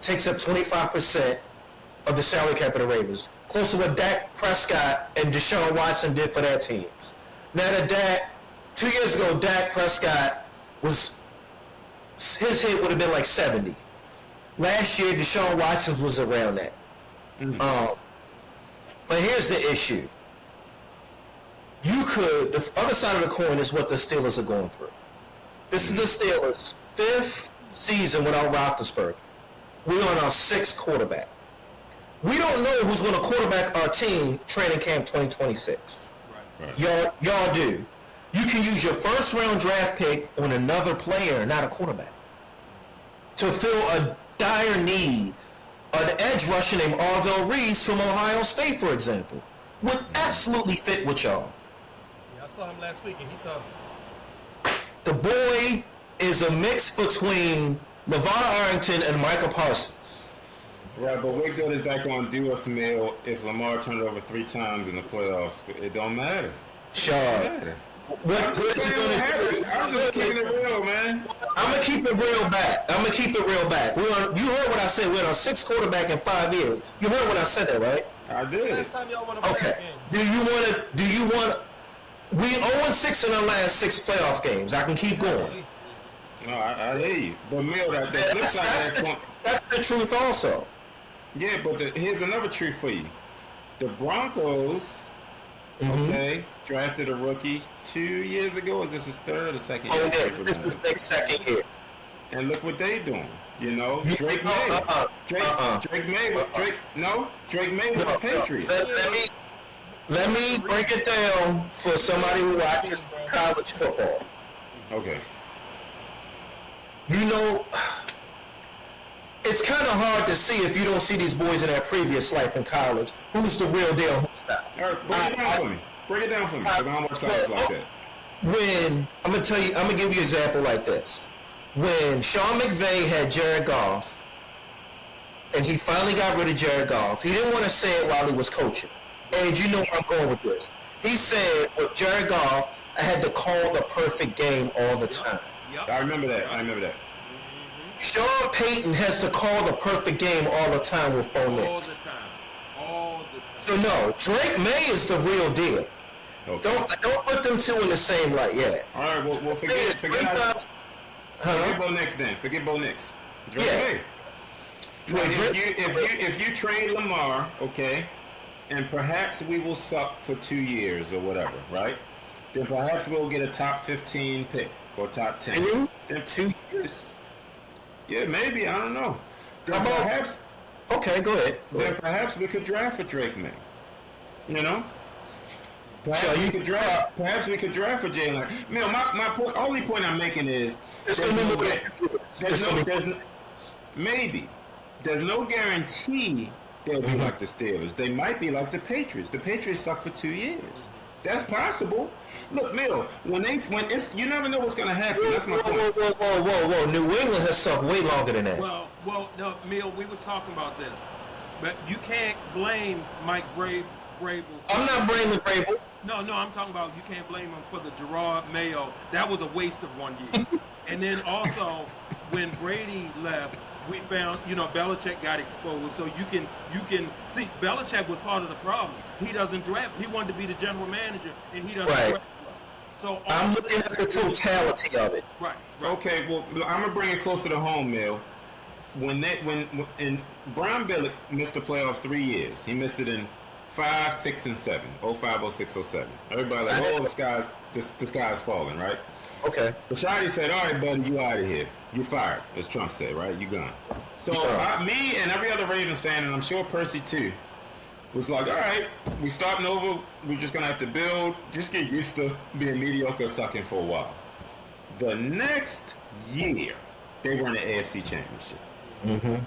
takes up 25% of the salary cap of the Ravens, close to what Dak Prescott and Deshaun Watson did for their teams. Now that 2 years ago, Dak Prescott his hit would have been like 70. Last year, Deshaun Watson was around that. But here's the issue. The other side of the coin is what the Steelers are going through. This is the Steelers' 5th season without Roethlisberger. We're on our 6th quarterback. We don't know who's going to quarterback our team training camp 2026. Right. Y'all do. You can use your first-round draft pick on another player, not a quarterback, to fill a dire need. An edge rusher named Arvell Reese from Ohio State, for example, would absolutely fit with y'all. Yeah, I saw him last week, and he tough. The boy is a mix between LeVar Arrington and Michael Parsons. Right, but what good is that going to do us, Emil, if Lamar turned it over 3 times in the playoffs? It don't matter. Sure. What good is it going to do? I'm just keeping it real, man. I'm going to keep it real back. You heard what I said. We're on 6th quarterback in 5 years. You heard what I said there, right? I did. Last time y'all want to play Okay. a game. Do you want we 0-6 in our last 6 playoff games. I can keep going. No, I hear you. But Mil, the flip side of that coin. That's the truth also. Yeah, but here's another truth for you. The Broncos, okay, drafted a rookie 2 years ago. Is this his third or second year? Oh, yes. This is their second year. And look what they doing. Drake May. Drake May with the Patriots. Let me break it down for somebody who watches college football. Okay. It's kind of hard to see if you don't see these boys in their previous life in college. Who's the real deal? Who's not? All right, break it down for me, because I don't watch college like that. I'm gonna give you an example like this. When Sean McVay had Jared Goff, and he finally got rid of Jared Goff, he didn't want to say it while he was coaching. And you know where I'm going with this. He said, with Jared Goff, I had to call the perfect game all the time. Yep. I remember that. Sean Payton has to call the perfect game all the time with Bo All Nix. the time. All the time. So no, Drake May is the real deal. Okay. Don't put them two in the same light. Yeah. All right. Well, May is forget Huh? Bo Nix then. Forget Bo Nix. Drake Yeah. May. But Drake- if you trade Lamar, okay, and perhaps we will suck for 2 years or whatever, right? Then perhaps we'll get a top 15 pick or top 10. Two? Then 2 years. yeah, maybe, I don't know. Then How about- perhaps Okay, go ahead. Go then ahead. perhaps we could draft for Drake May. You know? Perhaps So we you- could draft. Perhaps we could draft for Jalen. My point. Only point I'm making is It's there's gonna be no, more than there's 2 years. It's no, gonna be- there's no, maybe there's no guarantee they'll be like the Steelers. They might be like the Patriots. The Patriots suck for 2 years. That's possible. Look, Mill, when it's you never know what's gonna happen. That's my point. Whoa. New England has sucked way longer than that. Well, no, Mill, we was talking about this, but you can't blame Mike Vrabel. I'm not blaming Vrabel. No, I'm talking about you can't blame him for the Gerard Mayo. That was a waste of 1 year. And then also, when Brady left, we found, Belichick got exposed. So you can see Belichick was part of the problem. He doesn't draft. He wanted to be the general manager, and he doesn't Right. draft. So I'm looking at the totality of it. Right. Okay, well, I'm gonna bring it closer to home, Mill. When Brian Billick missed the playoffs 3 years. He missed it in 5, 6, and 7. 05, 06, 07. Everybody like, oh, the sky's falling, right? Okay. Rashadi said, all right, buddy, you out of here. You're fired, as Trump said, right? You gone. So me and every other Ravens fan, and I'm sure Percy too, was like, all right, we starting over. We're just going to have to build. Just get used to being mediocre or sucking for a while. The next year, they were in the AFC Championship. Mm-hmm.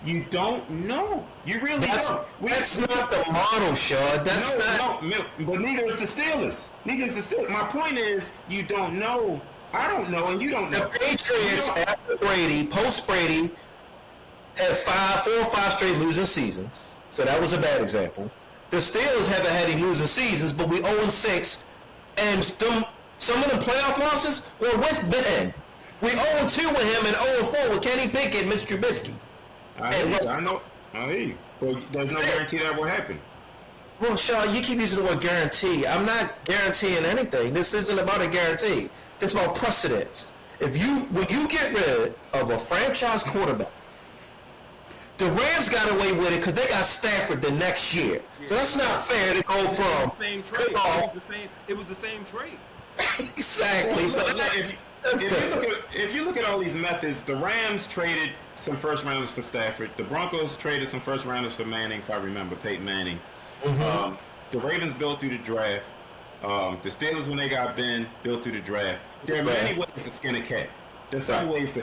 You don't know. You really That's don't. not the model, Shaw. That's not. But neither is the Steelers. My point is, you don't know. I don't know, and you don't know. The Patriots, after Brady, post Brady, had 4 or 5 straight losing seasons. So that was a bad example. The Steelers haven't had any losing seasons, but we 0-6, and some of the playoff losses were with Ben. We 0-2 with him and 0-4 with Kenny Pickett and Mitch Trubisky. I know. I hear you. But there's no guarantee that will happen. Well, Shaw, you keep using the word guarantee. I'm not guaranteeing anything. This isn't about a guarantee. It's about precedence. When you get rid of a franchise quarterback, the Rams got away with it because they got Stafford the next year. So that's not fair to go from Same trade. It was the same trade. Exactly. So If you look at all these methods, the Rams traded some first rounders for Stafford. The Broncos traded some first rounders for Manning, if I remember, Peyton Manning. Mm-hmm. The Ravens built through the draft. The Steelers, when they got Ben, built through the draft. There are many ways to skin a cat. There's some ways to.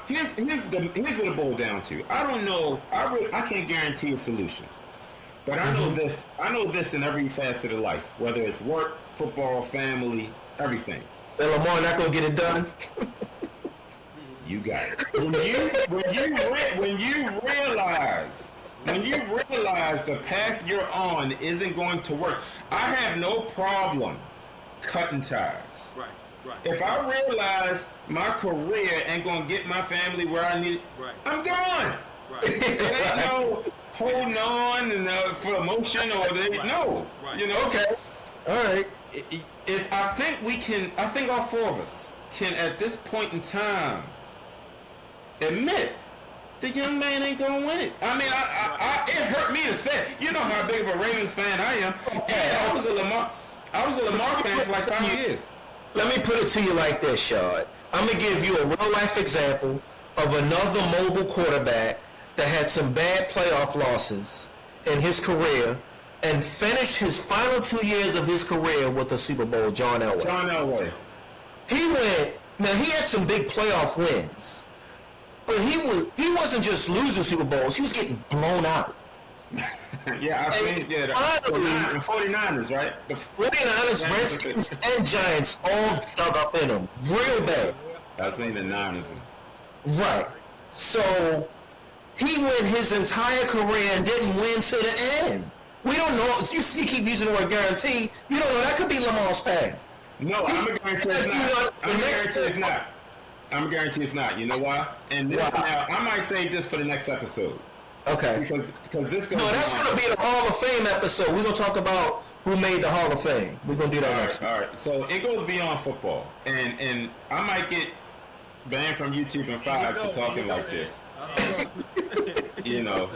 Here's what it boils down to. I don't know. I can't guarantee a solution, but I know this. I know this in every facet of life, whether it's work, football, family, everything. Then Lamar not gonna get it done. You got it. When you realize the path you're on isn't going to work, I have no problem cutting ties. Right. If I realize my career ain't gonna get my family where I need, I'm gone. Right. It ain't no holding on and for emotion or no. Right. You know. Okay. All right. I think all 4 of us can at this point in time admit the young man ain't gonna win it. I mean, it hurt me to say. You know how big of a Ravens fan I am. Yeah, I was a Lamar fan for like 5 years. Let me put it to you like this, Shard. I'm going to give you a real-life example of another mobile quarterback that had some bad playoff losses in his career and finished his final 2 years of his career with a Super Bowl, John Elway. John Elway. He had some big playoff wins, but he wasn't just losing Super Bowls, he was getting blown out. Yeah, I've seen the 49ers, right? The 49ers, Redskins, and Giants all dug up in him real bad. I've seen the Niners one. Right. So he went his entire career and didn't win to the end. We don't know. You keep using the word guarantee. You don't know. That could be Lamar's path. No, I'm a guarantee it's not. I'm a guarantee it's not. You know why? And this now, I might say this for the next episode. Okay. Because this goes. No, that's on. gonna be the Hall of Fame episode. We're gonna talk about who made the Hall of Fame. We're gonna do that next week. All right. So it goes beyond football, and I might get banned from YouTube and fired for talking like this. You know.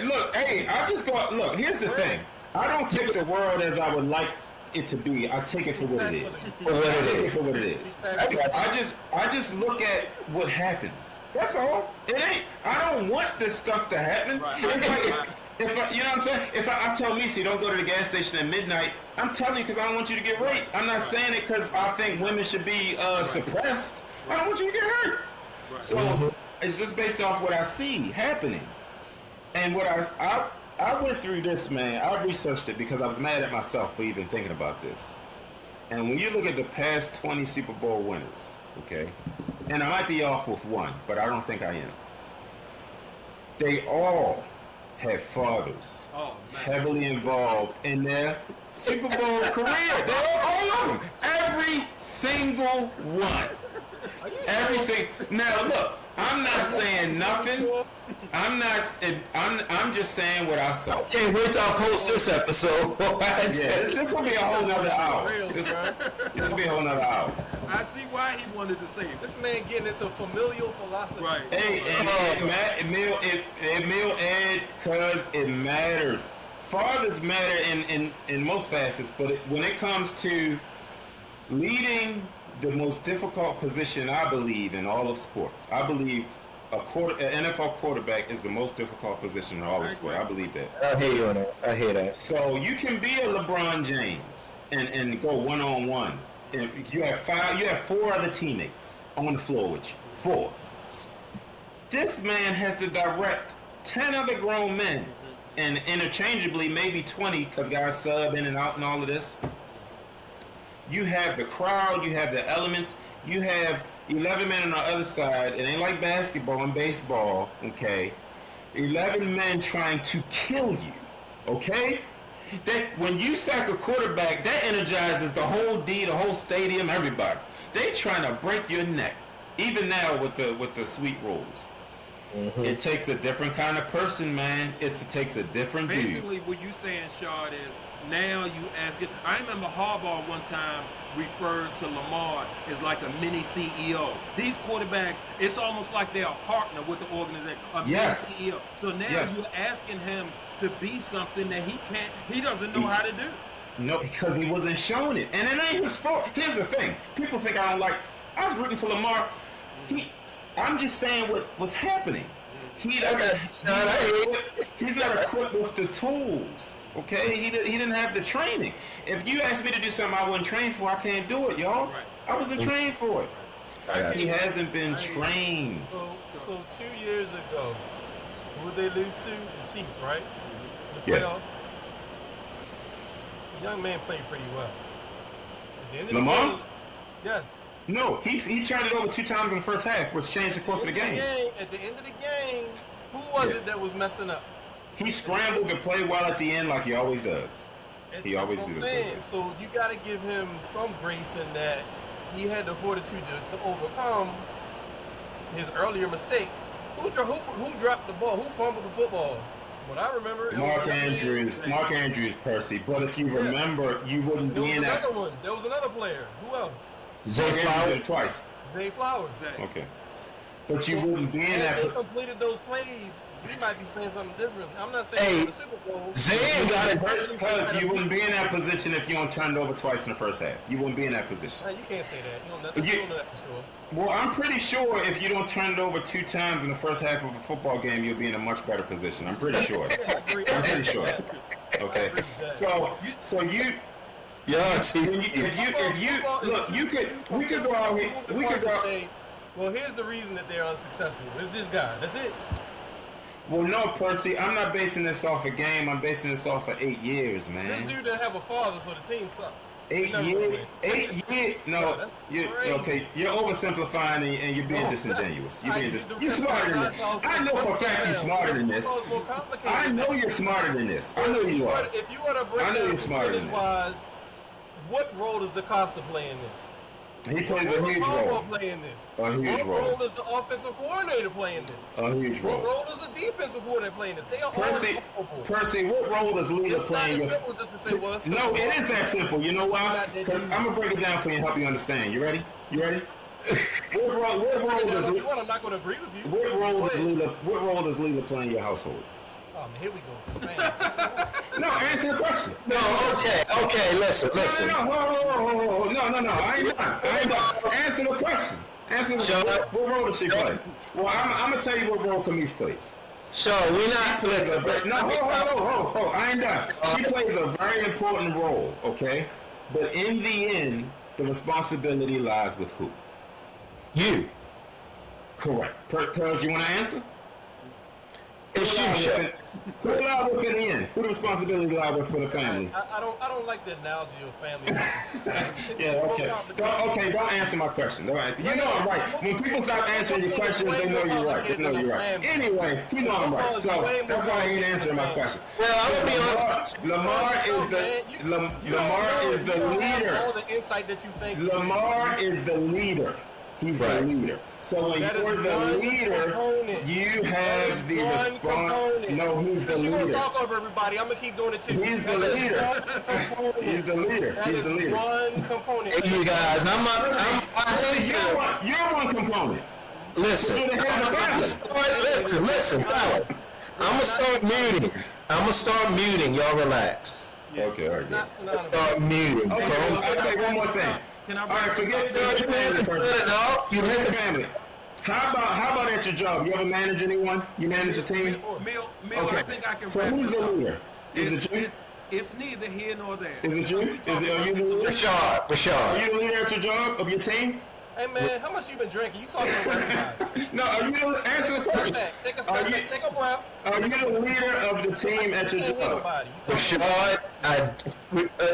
Look, hey, I just go. Look, here's the thing. I don't take the world as I would like it to be. I take it for what it is. For what it is. For what it is. I got you. I just look at what happens. That's all. It ain't. I don't want this stuff to happen. It's like, if I, you know what I'm saying? If I tell Missy don't go to the gas station at midnight, I'm telling you because I don't want you to get raped. I'm not saying it because I think women should be suppressed. I don't want you to get hurt. So it's just based off what I see happening. And what I went through this, man. I researched it because I was mad at myself for even thinking about this. And when you look at the past 20 Super Bowl winners, okay, and I might be off with one, but I don't think I am. They all had fathers heavily involved in their Super Bowl career. They're all of them. Every single one. Every single. Now look, I'm not saying nothing. I'm just saying what I saw. Can't wait till I post this episode. Yeah, this will be a whole nother hour. This will be a whole nother hour. I see why he wanted to say it. This man getting into familial philosophy. Right. Hey, Ed, cause it matters. Fathers matter in most facets, but when it comes to leading the most difficult position, I believe, in all of sports, I believe an NFL quarterback is the most difficult position in all of sport. I believe that. I hear you on that. I hear that. So you can be a LeBron James and go one-on-one. And you have four other teammates on the floor with you. 4. This man has to direct 10 other grown men, and interchangeably maybe 20 because guys sub in and out and all of this. You have the crowd, you have the elements, you have 11 men on the other side. It ain't like basketball and baseball, okay? 11 men trying to kill you, okay? That when you sack a quarterback, that energizes the whole the whole stadium, everybody. They trying to break your neck. Even now with the sweet rules. Mm-hmm. It takes a different kind of person, man. It takes a different dude. Basically, what you saying, Shard, is now you ask it. I remember Harbaugh one time referred to Lamar as like a mini CEO. These quarterbacks, it's almost like they're a partner with the organization, a mini CEO. So now you're asking him to be something that he doesn't know how to do. No, because he wasn't showing it. And it ain't his fault. Here's the thing. People think I was rooting for Lamar. I'm just saying what was happening. He's not equipped with the tools. Okay? He didn't have the training. If you asked me to do something I wasn't trained for, I can't do it, y'all. Right. I wasn't trained for it. He hasn't been trained. So 2 years ago, who did they lose to? The Chiefs, right? The playoff. The young man played pretty well. At the end of Lamar? the game, yes. No, he turned it over 2 times in the first half, which changed the course of the game. At the end of the game, who was it that was messing up? He scrambled to play well at the end like he always does. He always does. So you got to give him some grace in that he had the fortitude to overcome his earlier mistakes. Who dropped the ball? Who fumbled the football? What I remember, Mark Andrews, Percy. But if you remember, you wouldn't be in that. There was another player. Who else? Zay Flowers twice. Zay Flowers. Okay. But you wouldn't be in that. They completed those plays. We might be saying something different. I'm not saying the Super Bowl. Zay got it because you wouldn't be in that position if you don't turn it over twice in the first half. You wouldn't be in that position. You can't say that. You don't know that for sure. Well, I'm pretty sure if you don't turn it over 2 times in the first half of a football game, you'll be in a much better position. I'm pretty sure. I'm pretty sure. Okay. So you. Yeah, we could go out here. We could go. Say, well, here's the reason that they're unsuccessful. It's this guy. That's it. Well, no, Percy. I'm not basing this off a game. I'm basing this off of 8 years, man. This dude didn't have a father, so the team sucks. 8 years. 8 years. No, okay. You're oversimplifying and you're being disingenuous. You're smarter than this. I know for a fact you're smarter than this. I know you're smarter than this. I know you are. If you were to break down percentage-wise, what role does DaCosta play in this? He plays What a role huge is Harbaugh role. playing this? A huge What role. role is the offensive coordinator playing this? A huge What role. role is the defensive coordinator playing this? They are all Percy, involved. Percy, what role does Luda It's play not in as your... simple just to say, well, it's No, it is that simple. You know why? Not that 'Cause deep. I'm gonna break it down for you and help you understand. You ready? You ready? What role does You want, I'm not going to agree with you. what role Go does ahead. Lula play in your household? Oh, man, here we go. Man, No, answer the question. No, okay, listen. No, I ain't done. Answer the question. Sean, What role does she play? Well, I'm gonna tell you what role Camise plays. Sean, we're not. Listen, No, hold. I ain't done. She plays a very important role, okay? But in the end, the responsibility lies with who? you. Correct. Because you want to answer? It's you, Sean. Who lies with in the end? Who the responsibility lies with for the family? I don't like the analogy of family. Yeah, okay. Don't answer my question. Don't answer. You know I'm right. When people stop answering your questions, they know you're right. They know you're right. Anyway, you know I'm right. So that's why I ain't answering my question. Well, I'm gonna be honest. Lamar is the leader. All the insight that you think. Lamar is the leader. He's the Right. leader. So when That is you're the one leader, component. you have the One response. component. No, he's the Since you want to leader. talk over everybody, I'm gonna keep doing it too. He's the That is leader. one component. He's the leader. That He's is the leader. one component. Hey, you guys, I hate to. You're one component. Listen, You're the head of the family. listen, fellas. I'm gonna start muting. Y'all relax. Okay, all right, It's good. not synonymous. Start muting. Okay, well, I'll say one more thing. Can I All right, forget Third the man is family. good enough. You hit the Family. How about at your job? You ever manage anyone? You manage a team? Mill, Okay. I think I can So wrap who's this the up. leader? Is it you? It's neither here nor there. Is it you? Are you the leader? Are Rashad. you the leader at your job of your team? Hey man, how much you been drinking? You talking over everybody. No, are you the answer the Step question? back. Take a Are step you- back. Take a breath. Are you the leader of the team at your Can't hear job? nobody. You talking- Rashad,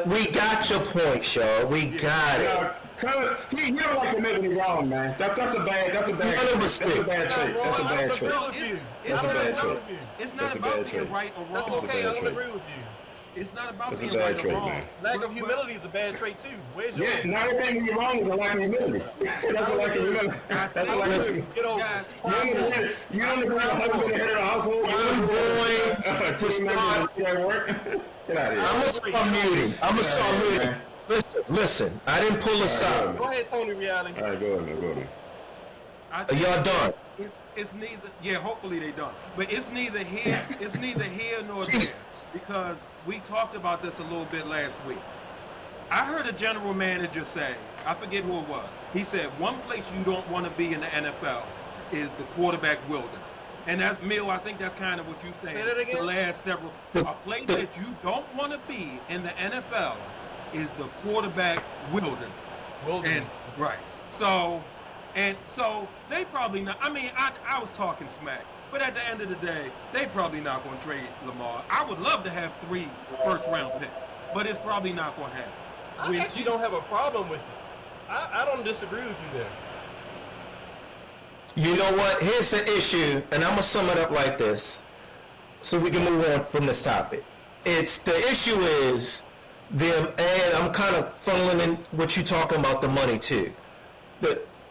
we got your point, Shaw. We got it. You don't like to make me wrong, man. That's a bad None of us that's a do. bad trait. That's a bad trait. Agree with you. That's a I bad agree trait. with you. It's not That's a about bad being trait. right or That's wrong. a okay. I bad don't trait. agree with you. It's not about That's a being bad right trait, or wrong. man. Lack of humility is a bad trait too. Where's your Yeah, not everything you're wrong is a lack of humility. That's a lack of humility. That's a lack of humility. Get over Guys, it. You don't agree with the husband and head of the household. You don't agree with team members at work. Get out of here. I'm gonna start muting. Listen. I didn't pull us out. Go ahead, Tony Reality. All right, go ahead. I Are think y'all done? it's neither. Yeah, hopefully they don't. But it's neither here. It's neither here nor there because we talked about this a little bit last week. I heard a general manager say, I forget who it was. He said one place you don't want to be in the NFL is the quarterback wilderness. And that's Mill. I think that's kind of what you're saying. Say that again? The last several. A place that you don't want to be in the NFL is the quarterback wilderness. And right. So they probably not. I mean, I was talking smack, but at the end of the day, they probably not going to trade Lamar. I would love to have 3 first-round picks, but it's probably not going to happen. I actually don't have a problem with it. I don't disagree with you there. You know what? Here's the issue, and I'm gonna sum it up like this, so we can move on from this topic. It's the issue is them, and I'm kind of funneling in what you're talking about the money too.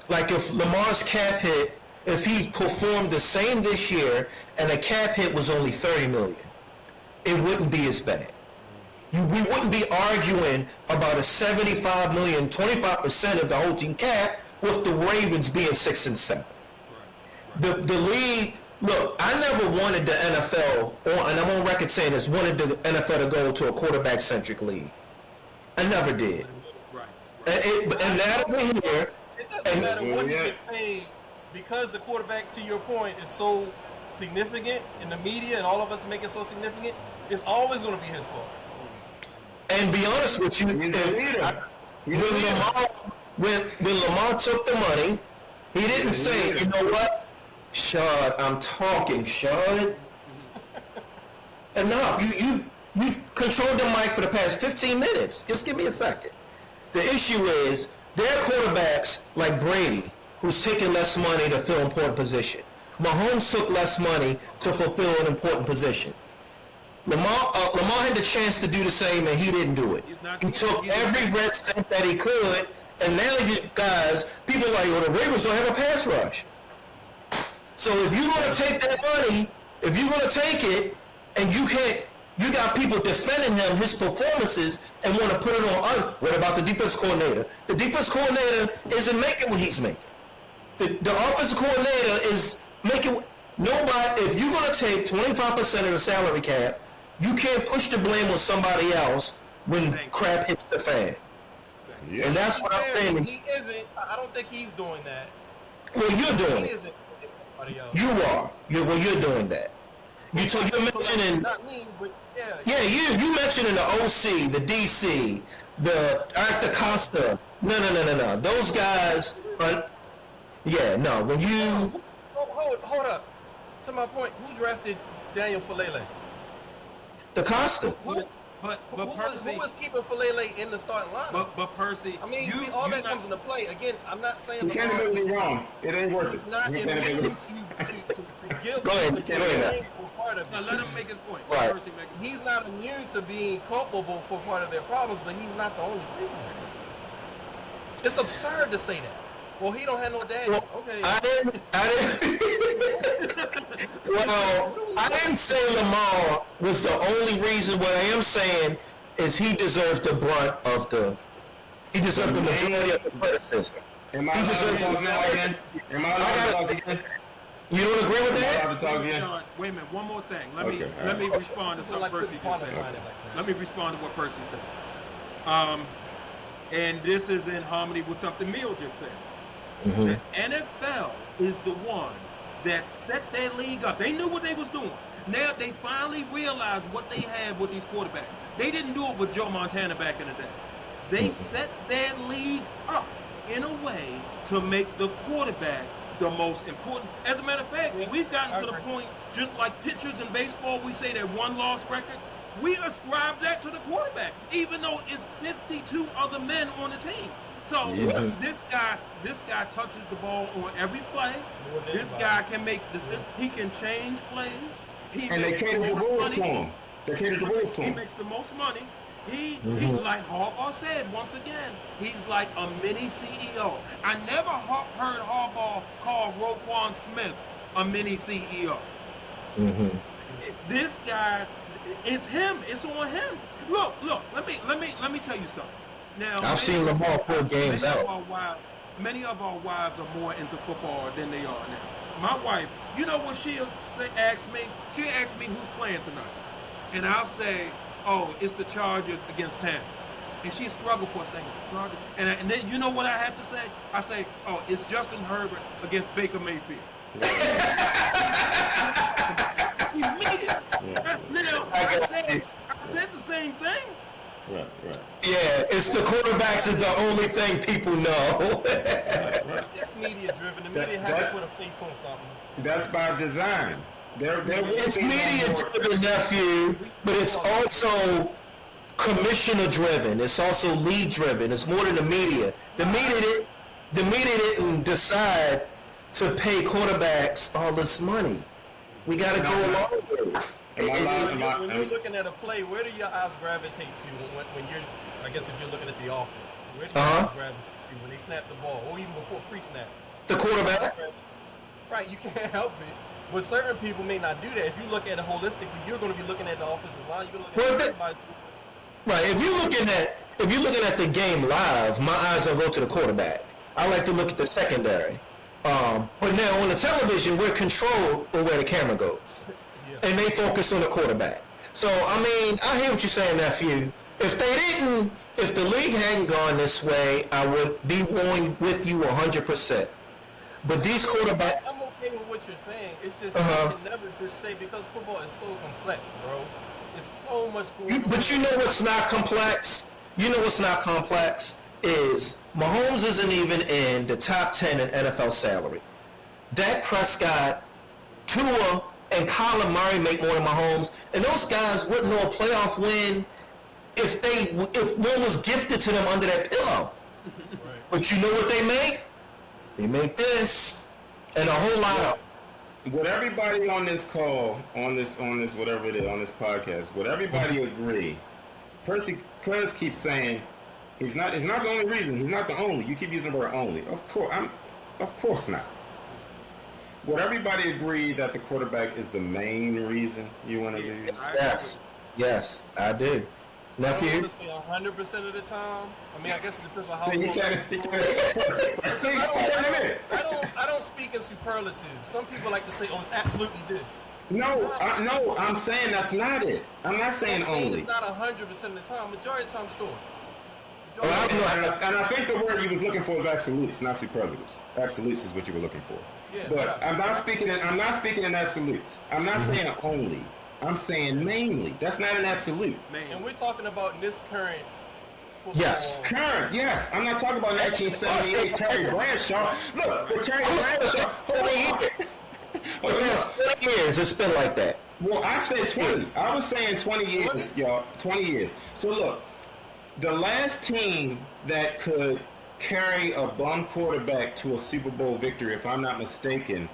Like if Lamar's cap hit, if he performed the same this year, and the cap hit was only $30 million, it wouldn't be as bad. We wouldn't be arguing about a $75 million, 25% of the whole team cap, with the Ravens being 6 and 7. The league, look, I never wanted the NFL, and I'm on record saying this, wanted the NFL to go to a quarterback-centric league. I never did. Right. And now that we're here, It doesn't matter what he gets paid because the quarterback, to your point, is so significant in the media and all of us make it so significant, it's always going to be his fault. and be honest with you, He's the leader. when Lamar took the money, he didn't say, you know what, Shad, I'm talking, Shad. Enough. You controlled the mic for the past 15 minutes. Just give me a second. The issue is there are quarterbacks like Brady who's taking less money to fill important position. Mahomes took less money to fulfill an important position. Lamar had the chance to do the same and he didn't do it. He took every red cent that he could And now you guys, people are like, well, the Ravens don't have a pass rush. So if you're gonna take that money, if you're gonna take it, and you can't, you got people defending him, his performances, and want to put it on us. What about the defense coordinator? The defense coordinator isn't making what he's making. The offensive coordinator is making nobody. If you're gonna take 25% of the salary cap, you can't push the blame on somebody else when crap hits the fan. Yeah. And that's what I'm saying. He isn't. I don't think he's doing that. Well, you're doing He it. isn't. You are. You're doing that. You're mentioning. Not me, but yeah. Yeah, you mentioning the OC, the DC, the Art Costa. No. Those guys are. Yeah, no. When you Hold up. To my point, who drafted Daniel Falele? the Costa. But Who Percy, was keeping Falele in the starting lineup? but Percy, I mean, you, see, all you that not- comes into play. Again, I'm not saying You can't Lamar admit me wrong. It ain't worth is it. not You immune can't admit to me. guilt. Go ahead, to go ahead. blame for part of Now it. let him make his point. Right. Percy make his He's not immune to being culpable for part of their problems, but he's not the only reason. It's absurd to say that. Well, he don't have no dad. Well, Okay. I didn't. Well, I didn't say Lamar was the only reason. What I am saying is he deserves the brunt of the. He deserves the majority of the criticism. Am I He allowed to deserves talk now the. again? Am I allowed to talk again? You don't agree with Am I that? allowed to talk again? John, wait a minute, one more thing. Let Okay, me all let me right. respond to People something like Percy to just said. quantify it like that. Let me respond to what Percy said. And this is in harmony with something Neil just said. The NFL is the one that set their league up. They knew what they was doing. Now they finally realized what they had with these quarterbacks. They didn't do it with Joe Montana back in the day. They set their league up in a way to make the quarterback the most important. As a matter of fact, we've gotten to the point, just like pitchers in baseball, we say that one loss record. We ascribe that to the quarterback, even though it's 52 other men on the team. So this guy touches the ball on every play. This guy can make decisions. He can change plays. And they cater the rules to him. They cater the rules to He him. makes the most money. He like Harbaugh said once again, he's like a mini CEO. I never heard Harbaugh call Roquan Smith a mini CEO. This guy, it's him. It's on him. Look. Let me tell you something. Now I've seen Lamar pull games out. Many of our wives are more into football than they are now. My wife, you know what she'll ask me? She'll ask me who's playing tonight, and I'll say, "Oh, it's the Chargers against Tampa." And she struggled for a second. Chargers. And then you know what I have to say? I say, "Oh, it's Justin Herbert against Baker Mayfield." Immediately. Now, I said the same thing. Right. Yeah, it's the quarterbacks is the only thing people know. It's media driven. The media has to put a face on something. That's by design. It's media driven, nephew, but it's also commissioner driven. It's also league driven. It's more than the media. The media didn't decide to pay quarterbacks all this money. We got to go along with it. When you're looking at a play, where do your eyes gravitate to when you're, I guess if you're looking at the offense? Where do your eyes gravitate to when they snap the ball, or even before pre-snap? The quarterback? Right, you can't help it. But certain people may not do that. If you look at it holistically, you're going to be looking at the offensive line. You're going to look at everybody. Right. If you're looking at the game live, my eyes don't go to the quarterback. I like to look at the secondary. But now on the television, we're controlled on where the camera goes, and they focus on the quarterback. So I mean, I hear what you're saying, nephew. If the league hadn't gone this way, I would be going with you 100%. But these quarterbacks. I'm okay with what you're saying. It's just you can never just say, because football is so complex, bro. It's so much going on. But you know what's not complex? You know what's not complex is Mahomes isn't even in the top 10 in NFL salary. Dak Prescott, Tua, and Kyler Murray make more than Mahomes, and those guys wouldn't know a playoff win if one was gifted to them under that pillow. Right. But you know what they make? They make this and a whole lot of. Would everybody on this call, on this whatever it is, on this podcast, would everybody agree? Percy Cuz keeps saying He's not the only reason. He's not the only. You keep using the word only. Of course not. Would everybody agree that the quarterback is the main reason you want to lose? Yes, I do. I don't Nephew? want to say 100% of the time. I mean, I guess it depends on how. So you can't. See, I don't speak in superlatives. Some people like to say, "Oh, it's absolutely this." no, I'm saying that's not it. I'm not saying I'm saying only. it's not 100% of the time. Majority of the time, sure. And I think the word you was looking for is absolutes, not superlatives. Absolutes is what you were looking for. Yeah, but whatever. I'm not speaking in absolutes. I'm not saying only. I'm saying mainly. That's not an absolute. And we're talking about in this current. Football. Yes. Current, yes. I'm not talking about 1978 Terry Bradshaw. Look, the Terry Bradshaw. For the past 20 years, it's been like that. Well, I said 20. I was saying 20 years, y'all. 20 years. So look, the last team that could carry a bum quarterback to a Super Bowl victory, if I'm not mistaken,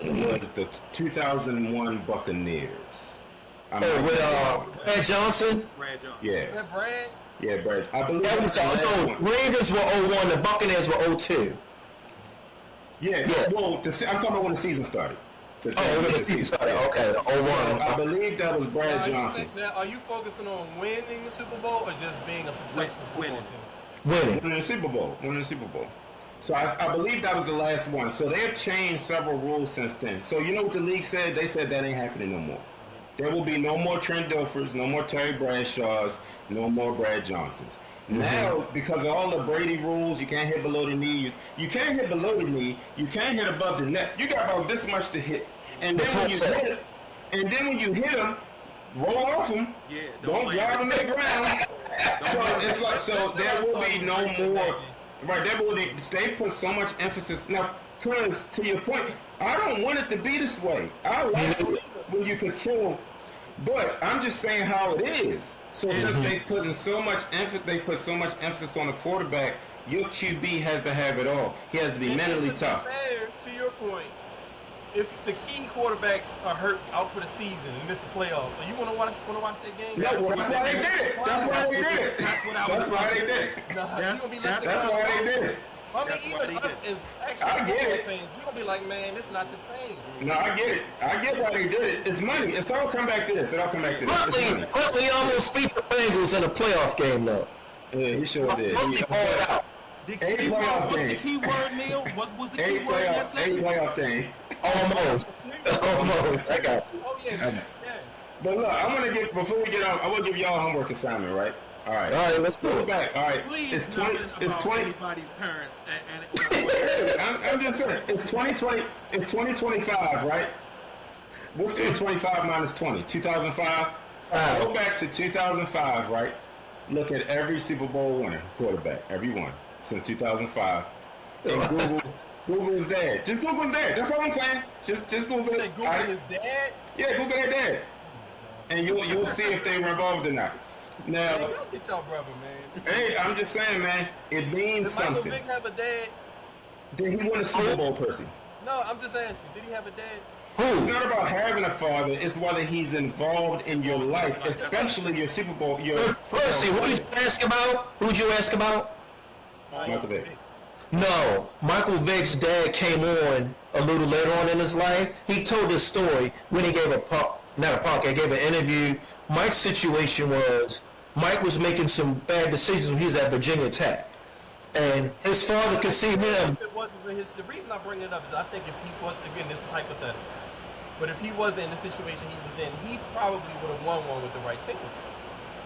was the 2001 Buccaneers. With Brad Johnson? Brad Johnson. Yeah, Is that Brad? yeah, Brad. I believe That was that's the last one. Ravens were 01, the Buccaneers were 02. Yeah, well, I'm talking about when the season started. Oh, when the season started. Okay, the 01. I believe that was Brad Johnson. Now, are you focusing on winning the Super Bowl or just being a successful Winning. football team? Winning. Winning the Super Bowl. So I believe that was the last one. So they have changed several rules since then. So you know what the league said? They said that ain't happening no more. There will be no more Trent Dilfers, no more Terry Bradshaws, no more Brad Johnsons. Now, because of all the Brady rules, you can't hit below the knee. You can't hit below the knee. You can't hit above the neck. You got about this much to hit. And then when you hit them, roll off them. Yeah, Don't drive them to the ground. So it's like, so there will be no more. Right, they put so much emphasis now. Because to your point, I don't want it to be this way. I like it when you can kill, but I'm just saying how it is. So since they put so much emphasis on the quarterback, your QB has to have it all. He has to be mentally tough. Fair, to your point, if the key quarterbacks are hurt out for the season and miss the playoffs, so you want to watch that game? No, well, that's why they did it. That's why they did it. That's why they did it. Nah, you gonna be listening That's to why us. they did it. I mean, even us as actual I get football it. fans, you gonna be like, man, it's not the same. No, I get it. I get why they did it. It's money. It's all come back to this. It all come back to this. It's money. Huntley almost beat the Bengals in a playoff game, though. Yeah, he sure did. Huntley balled out. The Eight key word, playoff what's the game. key word, Neil? Was the key Eight word in that playoff sentence? thing. Almost. Almost. I got you. Oh yeah. But look, I'm gonna get before we get on. I want to give y'all a homework assignment, right? All right. All right, let's do Go it. back. All right. Please, It's 20. nothing It's about 20. anybody's parents. And I'm just saying. It's 2020. It's 2025, right? What's 2025 minus 20? 2005. Go back to 2005, right? Look at every Super Bowl winner quarterback, every one since 2005. And Google is dead. Just Google is dead. That's all I'm saying. Just Google it. Google his dad. Yeah, Google their dad, and you'll see if they were involved or not. Now, Man, y'all get y'all brother, man. hey, I'm just saying, man, it means Did Michael something. Vick have a dad? Did he win a Super Bowl, Percy? No, I'm just asking. Did he have a dad? It's Who? not about having a father. It's whether he's involved in your life, especially your Super Bowl. Your Percy, who did you ask about? Who'd you ask about? Michael Vick. No, Michael Vick's dad came on a little later on in his life. He told this story when he gave he gave an interview. Mike's situation was Mike was making some bad decisions when he was at Virginia Tech, and his father could see him. It wasn't the reason I bring it up is I think if he was, again, this is hypothetical, but if he wasn't in the situation he was in, he probably would have won one with the right team.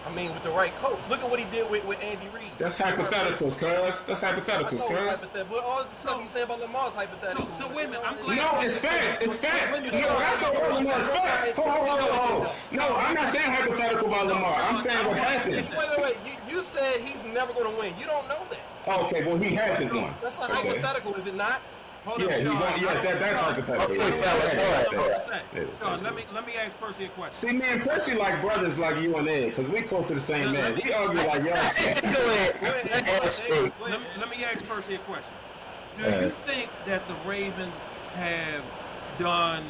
I mean, with the right coach. Look at what he did with Andy Reid. That's hypotheticals, cuz. That's I know hypotheticals, it's cuz. hypothetical, but all the stuff you say about Lamar is hypothetical. So wait a minute, I'm glad. No, it's fact. It's fact. No, that's a word Lamar. It's fact. Hold. No, I'm not saying hypothetical about Lamar. I'm saying what happened. Wait. You said he's never going to win. You don't know that. Okay, well, he hasn't won. That's not Okay. hypothetical, is it not? Hold Yeah, up, he Sean. won. Yeah, that's hypothetical. Okay, Silas, all right. Hold on a second. Sean, let me ask Percy a question. See, me and Percy like brothers like you and Ed, because we close to the same man. We argue like y'all. Go ahead. Ask me. Let me ask Percy a question. Do you think that the Ravens have done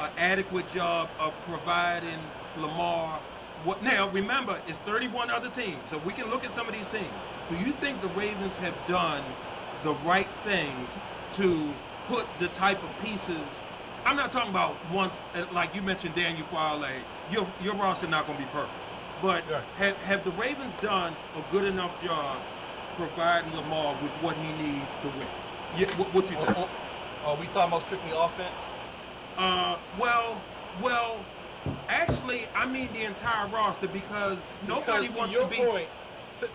an adequate job of providing Lamar What now? Remember, it's 31 other teams, so we can look at some of these teams. Do you think the Ravens have done the right things to put the type of pieces? I'm not talking about once, like you mentioned, Daniel Farley. Your roster not going to be perfect, but Yeah. have the Ravens done a good enough job providing Lamar with what he needs to win? Yeah, what you think? Are we talking about strictly offense? Well, actually, I mean the entire roster because nobody Because wants to your to be. point,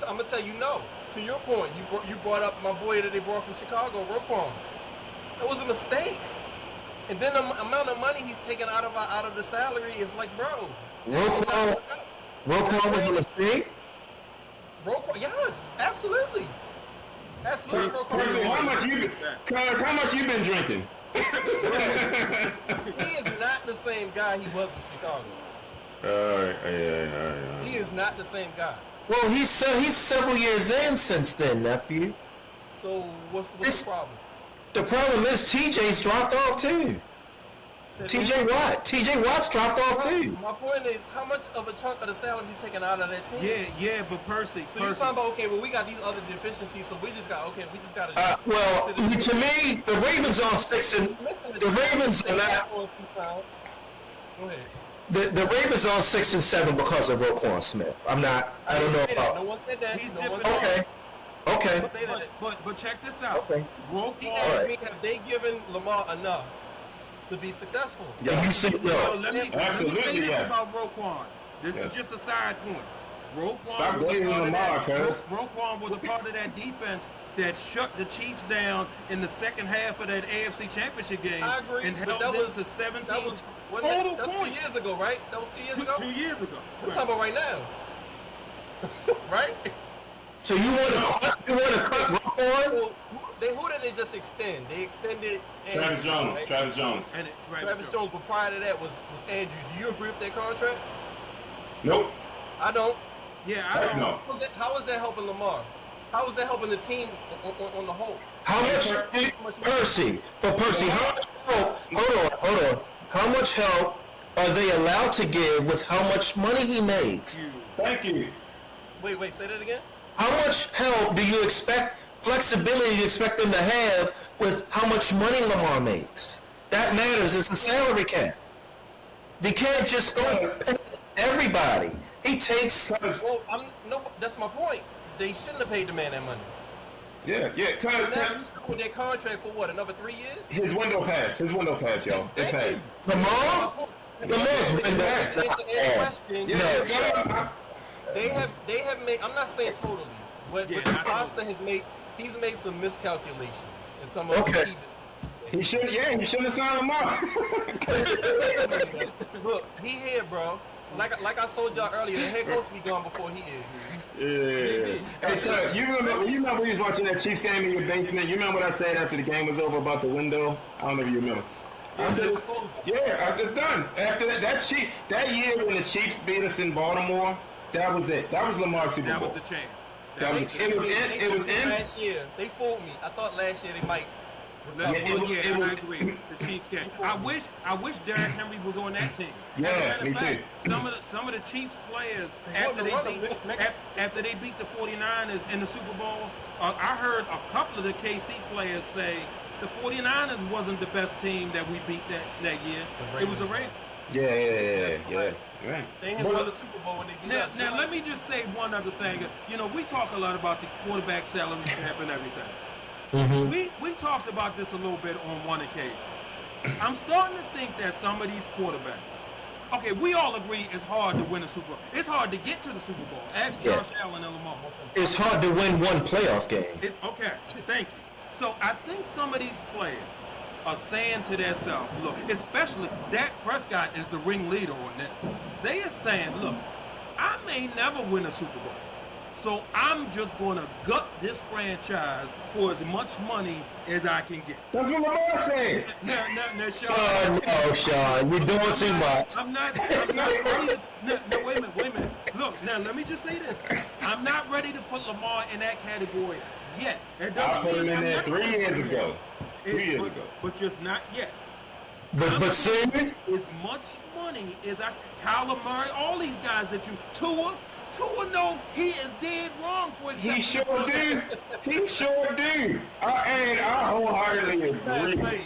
I'm gonna tell you no. To your point, you brought up my boy that they brought from Chicago, Roquan. That was a mistake. And then the amount of money he's taking out of the salary is like, bro. Roquan was a mistake. Roquan, yes, absolutely. Absolutely, Roquan. Percy, how much you been drinking? He is not the same guy he was with Chicago. Yeah. He is not the same guy. Well, he's several years in since then, nephew. So what's This- the problem? The problem is TJ's dropped off too. TJ Watt. TJ Watt's dropped off too. My point is, how much of a chunk of the salary is he taking out of that team? Yeah, but Percy. So you're talking about, okay, well, we got these other deficiencies, so we just got to. Well, to me, the Ravens on 6 and the Ravens are not. Go ahead. The Ravens on 6 and 7 because of Roquan Smith. I don't know No about. one said that. He's No one different. said Okay. that. Say that. But check this out. Okay. He Roquan. asked me, have they given Lamar enough to be successful? Yeah. You said Well, no. let me Absolutely, say this yes. about Roquan. This Yes. is just a side point. Roquan Stop was a blaming part of Lamar, that. cuz. Roquan was a part of that defense that shut the Chiefs down in the second half of that AFC Championship game I agree, and but held that them was to 17 that was total that's 2 points. years ago, right? That was 2 years ago. 2 years ago. We're talking about right now, right? So you want to cut Roquan? Well, who did they just extend? They extended Travis Jones. right? Travis Jones. And Travis Jones, but prior to that was Andrews. Do you agree with that contract? Nope. I don't. Yeah, I Heck don't no. How is that helping Lamar? How is that helping the team on the whole? How much, Percy? But Percy, how much help? Hold on. How much help are they allowed to give with how much money he makes? Thank you. Wait, say that again. How much help do you expect? Flexibility you expect them to have with how much money Lamar makes? That matters. It's a salary cap. They can't just go and pay everybody. He takes. Well, that's my point. They shouldn't have paid the man that money. Yeah. Now you stuck with that contract for what? Another 3 years? His window passed, y'all. It passed. Lamar? Lamar's window is not off. Yeah, They have made. I'm not saying totally, but Yeah, but not Costa has made. He's made some miscalculations and some of Okay. he shouldn't have signed Lamar. Look, he here, bro. Like I told y'all earlier, the head coach be gone before he is. Yeah. Hey, Cuz, you remember we was watching that Chiefs game in your basement? You remember what I said after the game was over about the window? I don't know if you remember. I said, it's done. After that year when the Chiefs beat us in Baltimore, that was it. That was Lamar's Super That Bowl. was the chance. That was it was in. Last year. They fooled me. I thought last year they might. I was- agree. The Chiefs game. I wish Derrick Henry was on that team. Yeah, As a matter of me fact, too. Some of the Chiefs players wasn't running, nigga. after they beat the 49ers in the Super Bowl, I heard a couple of the KC players say the 49ers wasn't the best team that we beat that year. It was the Ravens. Yeah. Right. They ain't won the Super Bowl when they beat us. Now let me just say one other thing. You know, we talk a lot about the quarterback salary cap and everything. We talked about this a little bit on one occasion. I'm starting to think that some of these quarterbacks. Okay, we all agree it's hard to win a Super Bowl. It's hard to get to the Super Bowl. Ask Yeah. Josh Allen and Lamar. It's hard to win one playoff game. Okay, thank you. So I think some of these players are saying to themselves, look, especially Dak Prescott is the ringleader on this. They are saying, look, I may never win a Super Bowl. So I'm just going to gut this franchise for as much money as I can get. That's what Lamar said. Now, Sean, Oh no, Sean, you're doing too much. I'm not ready to, no, wait a minute. Look, now let me just say this. I'm not ready to put Lamar in that category yet. That doesn't I put him mean in I'm there not 3 gonna years put him ago. 2 years but, ago. But just not yet. But see, as much money as Kyler Murray, all these guys that you Tua know he is dead wrong for accepting. He sure do. He sure do. And I wholeheartedly agree.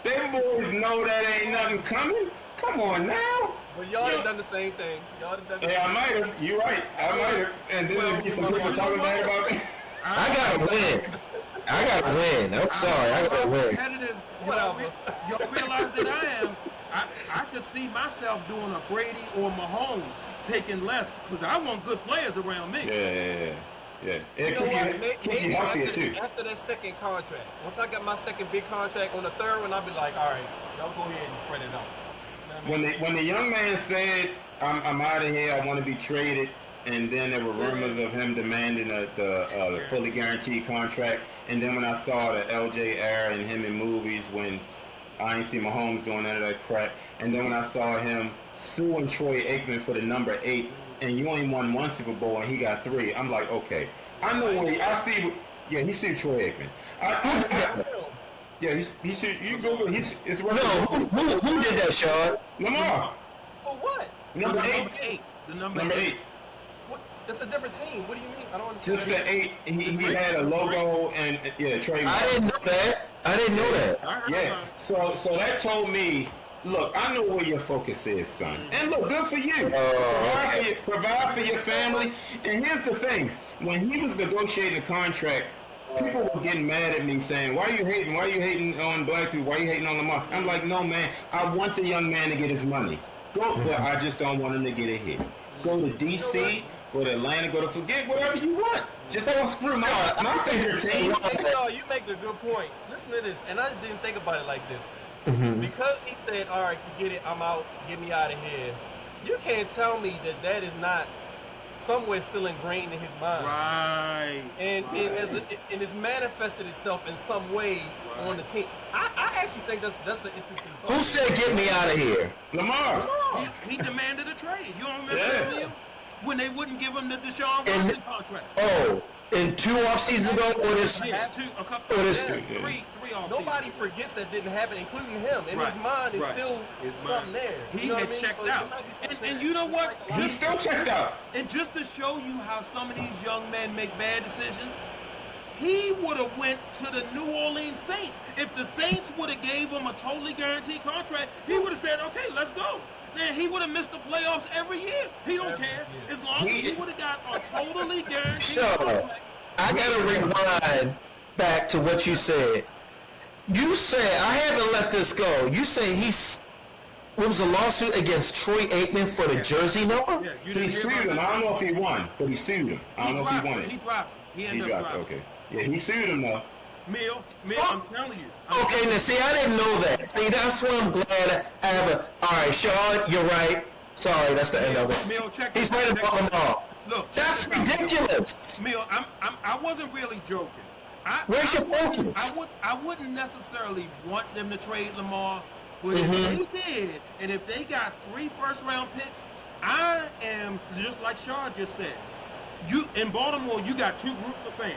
Them boys know that ain't nothing coming. Come on now. But y'all done done the same thing. Y'all done done the Yeah, I might have. You're right. I might have. And then there'll be some people talking bad about me. I gotta win. I gotta win. I'm sorry, I gotta win. Competitive. Y'all realize that I am. I could see myself doing a Brady or Mahomes taking less because I want good players around me. Yeah. You know what? Keep you healthier too. After that second contract, once I got my second big contract on the third one, I'll be like, all right, y'all go ahead and spread it out. You know what I mean? When the young man said, "I'm out of here. I want to be traded," and then there were rumors of him demanding the fully guaranteed contract. And then when I saw the LJ era and him in movies, when I ain't see Mahomes doing none of that crap. And then when I saw him suing Troy Aikman for the number 8, and you only won 1 Super Bowl and he got 3, I'm like, okay, I know where I see. Yeah, he sued Troy Aikman. Yeah, he sued. You Google. It's No, who did that, Sean? Lamar. For what? Number The 8. number 8. The number Number 8. 8. That's a different team. What do you mean? I don't understand. Just the 8. He had a logo and trademark. I didn't know that. I didn't know that. I heard Yeah. about it. So that told me, look, I know where your focus is, son. And look, good for you. Provide for your family. And here's the thing. When he was negotiating the contract, people were getting mad at me saying, why are you hating? Why are you hating on black people? Why are you hating on Lamar? I'm like, no, man. I want the young man to get his money. But I just don't want him to get a hit. Go to D.C., go to Atlanta, go to forget whatever you want. Just don't screw my favorite team. Hey, y'all, you make a good point. Listen to this, and I just didn't think about it like this. Because he said, all right, forget it, I'm out, get me out of here. You can't tell me that is not somewhere still ingrained in his mind. Right. And it's manifested itself in some way on the team. I actually think that's an interesting thought. Who said get me out of here? Lamar. He demanded a trade. You don't remember Yeah. that, Leo? When they wouldn't give him the Deshaun Watson contract. Oh, in 2 off seasons ago, or this? Yeah, a couple. Or this? Yeah, three off Nobody forgets that didn't happen, including him. In his mind, it's still something there. He You know had what I mean? checked So there out. might be something And there. you know what? He's still checked out. And just to show you how some of these young men make bad decisions, he would have went to the New Orleans Saints. If the Saints would have gave him a totally guaranteed contract, he would have said, okay, let's go. Man, he would have missed the playoffs every year. He don't care. As long as he would have got a totally guaranteed Sure. contract. I gotta rewind back to what you said. You said, I haven't let this go. You say what was a lawsuit against Troy Aikman for the jersey number? Yeah, you He didn't hear sued about him. that? I don't know if he won, but he sued him. I don't know if he won He it. dropped it. He ended up dropped it. dropping Okay. Yeah, he sued him though. Mill, I'm telling you. Okay, now see, I didn't know that. See, that's why I'm glad I have a. All right, Sean, you're right. Sorry, that's the end of it. Mill, check He's this right out. about Lamar. Look, That's check this out. ridiculous. Mill, I wasn't really joking. Where's your focus? I wouldn't necessarily want them to trade Lamar, but if they did, and if they got 3 first-round picks, I am just like Shaw just said. You in Baltimore, you got 2 groups of fans.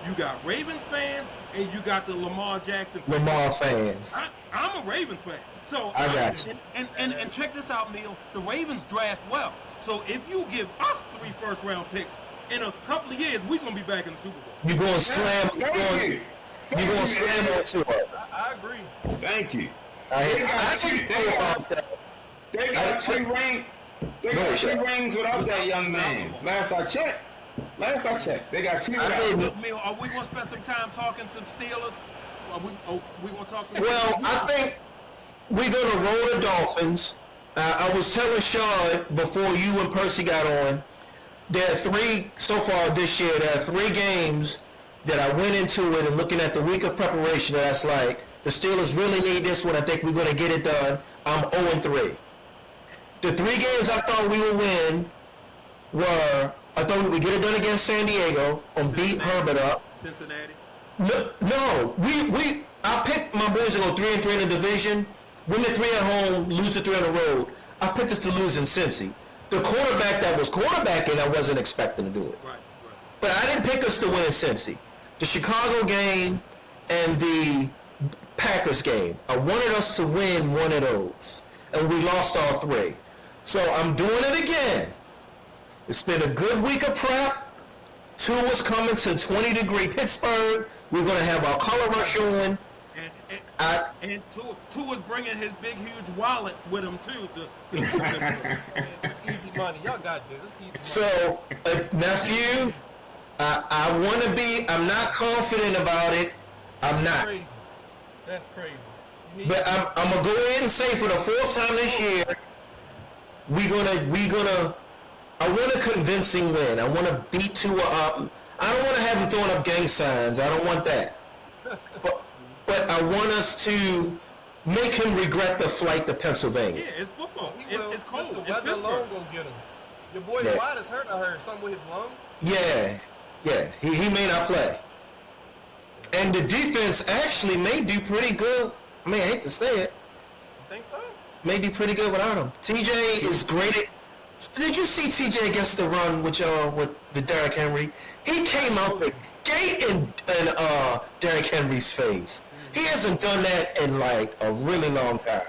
You got Ravens fans, and you got the Lamar Jackson fans. Lamar fans. I'm a Ravens fan. So I got you. And check this out, Neil. The Ravens draft well. So if you give us 3 first-round picks, in a couple of years, we're gonna be back in the Super Bowl. You're going to slam. You're going to slam onto it. I agree. Thank you. I didn't know about that. They got 2 rings. They got 2 rings without that young man. Last I checked, they got 2 I rings. didn't. Mill, are we gonna spend some time talking some Steelers? Are we gonna talk some? Well, I think we're going to roll the Dolphins. I was telling Sean before you and Percy got on, there are 3 so far this year. There are 3 games that I went into it and looking at the week of preparation. That's like the Steelers really need this one. I think we're going to get it done. I'm 0-3. The 3 games I thought we would win were I thought we would get it done against San Diego and beat Herbert up. Cincinnati. No, I picked my boys to go 3-3 in the division, win the 3 at home, lose the 3 on the road. I picked us to lose in Cincy. The quarterback that was quarterbacking, I wasn't expecting to do it. Right. But I didn't pick us to win in Cincy. The Chicago game and the Packers game. I wanted us to win one of those, and we lost all three. So I'm doing it again. It's been a good week of prep. Tua's coming to 20-degree Pittsburgh. We're going to have our color rush on. And Tua's bringing his big, huge wallet with him, too. Man, it's easy money. Y'all got this. It's easy money. So, nephew, I want to be, I'm not confident about it. I'm not. Crazy. That's crazy. But I'm going to go ahead and say for the fourth time this year, I want a convincing win. I want to beat Tua up. I don't want to have him throwing up gang signs. I don't want that. But I want us to make him regret the flight to Pennsylvania. Yeah, it's football. He will. It's cold. The It's weather alone Pittsburgh. gonna get him. Your boy Yeah. Watt is hurt. I heard something with his lung. Yeah. He may not play. And the defense actually may do pretty good. I mean, I hate to say it. You think so? May be pretty good without him. TJ is great at... Did you see TJ against the run with the Derrick Henry? He came out the gate in Derrick Henry's face. He hasn't done that in like a really long time.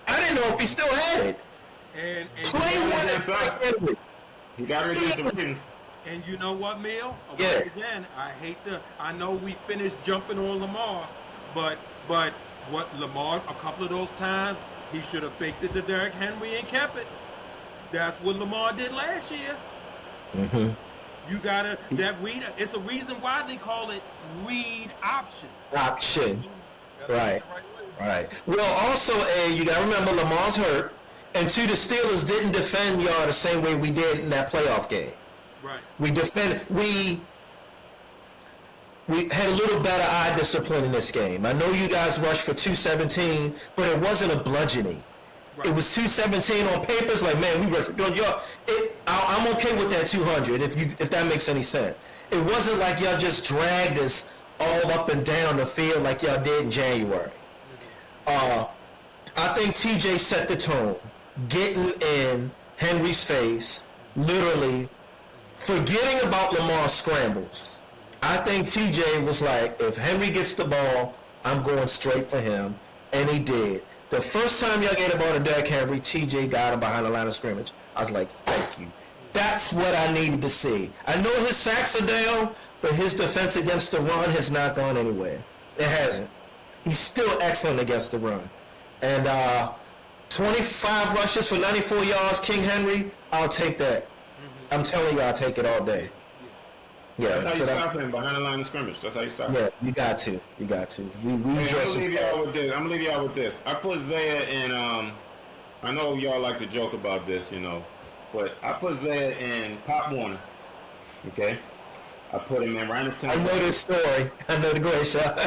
I didn't know if he still had it. And Play one at Derrick Henry. You got to reduce the ratings. And you know what, Meal? Yeah. Once again, I know we finished jumping on Lamar, but what Lamar, a couple of those times, he should have faked it to Derrick Henry and kept it. That's what Lamar did last year. You gotta, that read, it's a reason why they call it read option. Option. Gotta Right. get it right way. Right. Well, also, you got to remember Lamar's hurt. And two, the Steelers didn't defend y'all the same way we did in that playoff game. Right. We had a little better eye discipline in this game. I know you guys rushed for 217, but it wasn't a bludgeoning. Right. It was 217 on papers. Like, man, we rushed for y'all. I'm okay with that 200 if that makes any sense. It wasn't like y'all just dragged us all up and down the field like y'all did in January. I think TJ set the tone, getting in Henry's face, literally forgetting about Lamar's scrambles. I think TJ was like, if Henry gets the ball, I'm going straight for him, and he did. The first time y'all gave the ball to Derrick Henry, TJ got him behind the line of scrimmage. I was like, thank you. That's what I needed to see. I know his sacks are down, but his defense against the run has not gone anywhere. It hasn't. He's still excellent against the run. And 25 rushes for 94 yards, King Henry, I'll take that. I'm telling you, I'll take it all day. Yeah, That's how you so stop him, behind the line of scrimmage. That's how you stop him. yeah, you got to. We Hey, dress I'm gonna leave y'all with this. I put Zaya in. I know y'all like to joke about this, but I put Zaya in Pop Warner. Okay, I put him in Randallstown. I know this story. I know the great shot.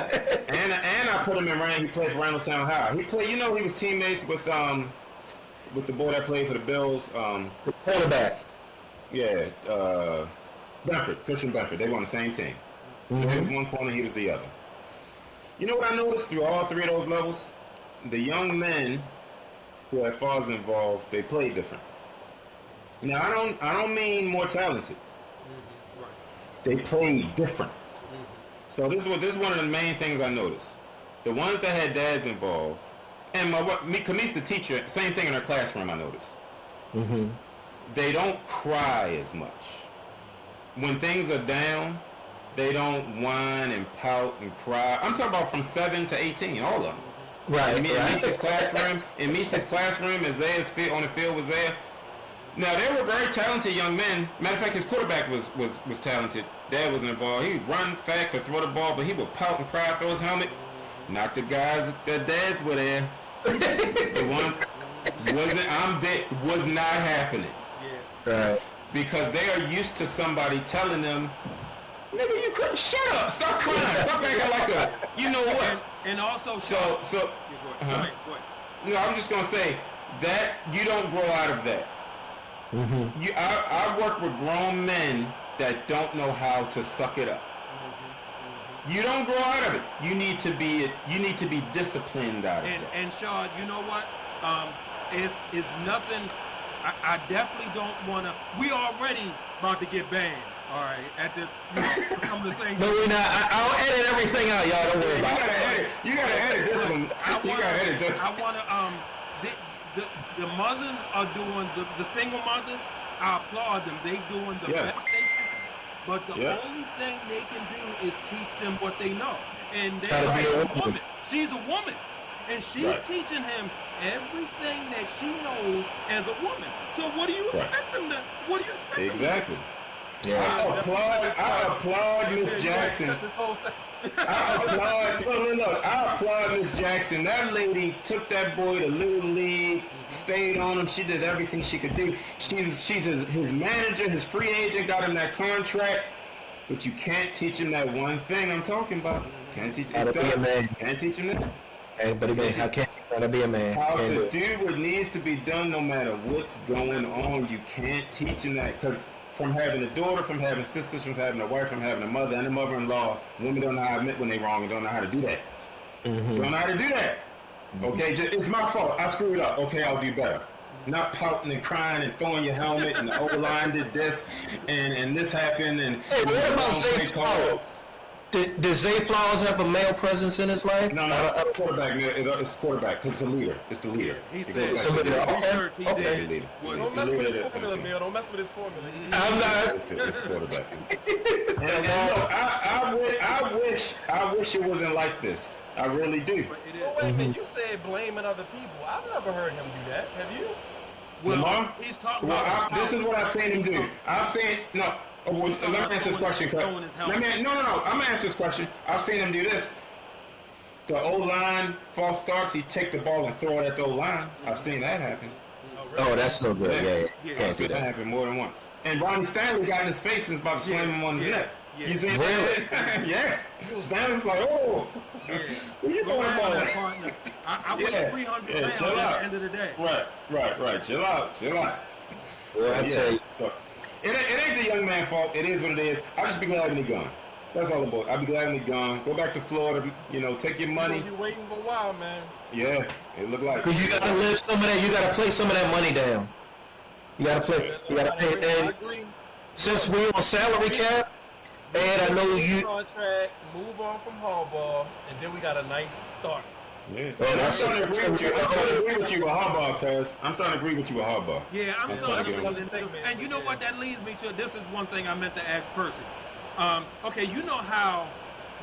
And I put him in He played for Randallstown High. He played. He was teammates with the boy that played for the Bills. The quarterback. Yeah, Benford, Christian Benford. They were on the same team. So he was one corner, he was the other. You know what I noticed through all three of those levels? The young men who had fathers involved, they played different. Now I don't mean more talented. They played different. So this is one of the main things I noticed. The ones that had dads involved, and Kamisa teacher, same thing in her classroom. I noticed. They don't cry as much. When things are down, they don't whine and pout and cry. I'm talking about from 7 to 18, all of them. Right. In Misa's classroom, and Zaya's on the field with Zaya. Now they were very talented young men. Matter of fact, his quarterback was talented. Dad wasn't involved. He would run fast, could throw the ball, but he would pout and cry, throw his helmet. Knock the guys, their dads were there. The one was not happening. Right. Because they are used to somebody telling them, nigga, you cry, shut up, stop crying, stop acting like a, you know what? And also, So, go ahead. no, I'm just gonna say that you don't grow out of that. I work with grown men that don't know how to suck it up. You don't grow out of it. You need to be disciplined out of it. And Sean, you know what? It's nothing. I definitely don't want to. We already about to get banned, All right, at the some of the things. No, we're not. I'll edit everything out, y'all. Don't worry about it. You gotta edit this one. You gotta edit this. I want to the mothers are doing the single mothers. I applaud them. They doing the Yes. best they can. But the Yeah. only thing they can do is teach them what they know. And they Gotta be are a a woman. woman. She's a woman. And she's Right. teaching him everything that she knows as a woman. So what do you Right. expect them to? What do you expect them to do? Exactly. Yeah. I applaud Miss Jackson. This whole section. I applaud Miss Jackson. That lady took that boy to Little League, stayed on him. She did everything she could do. She's his manager, his free agent, got him that contract. But you can't teach him that one thing I'm talking about. Can't teach him Gotta be a man. Can't teach him that. Hey, buddy, man, I can't try to be a man. How Can't do to it. do what needs to be done no matter what's going on. You can't teach him that because from having a daughter, from having sisters, from having a wife, from having a mother and a mother-in-law, women don't know how to admit when they're wrong and don't know how to do that. Don't know how to do that. Okay, it's my fault. I screwed up. Okay, I'll do better. Not pouting and crying and throwing your helmet and the O-line did this and this happened and Hey, what about Zay Flowers? Does Zay Flowers have a male presence in his life? No, quarterback. It's quarterback because it's a leader. It's the leader. He The said quarterback. Okay. research he Okay. did. Leader. was- Don't mess with his Leader. formula, Mill. Don't mess with his formula. I'm not. It's the quarterback. And look, I wish it wasn't like this. I really do. But it Oh, is. wait a minute. You said blaming other people. I've never heard him do that. Have you? Well, Lamar? he's talking Well, about this is what I've seen him do. I've seen no. Let me answer this question. Throwing his helmet. No. I'm gonna answer this question. I've seen him do this. The O line false starts. He take the ball and throw it at the O line. I've seen that happen. Oh, that's no good. Yeah, Yeah. can't I've do seen that that. happen more than once. And Ronnie Stanley got in his face and was about to slam him on his Yeah. neck. Yeah. You see Really? that? Yeah. Stanley's like, oh, Yeah. who you Go throwing the ahead, ball that at? partner. I weigh Yeah. 300 Yeah, pounds chill at out. the end of the day. Right. Chill out. Well, I tell you. So it ain't the young man's fault. It is what it is. I'll just be glad when he gone. That's all about. I'll be glad when he gone. Go back to Florida. Take your money. You waiting for a while, man. Yeah, it look like. Because you gotta live some of that. You gotta play some of that money down. You gotta play. You gotta pay. I And agree. since we on salary cap, and I know you. Contract, move on from Harbaugh, and then we got a nice start. Yeah. Oh, I'm that's- starting to agree with you. I'm starting to agree with you with Harbaugh, cuz. I'm starting to agree with you with Harbaugh. Yeah, I'm That's starting to fine, believe yeah. this too. And you know what that leads me to? This is one thing I meant to ask Percy. Okay, you know how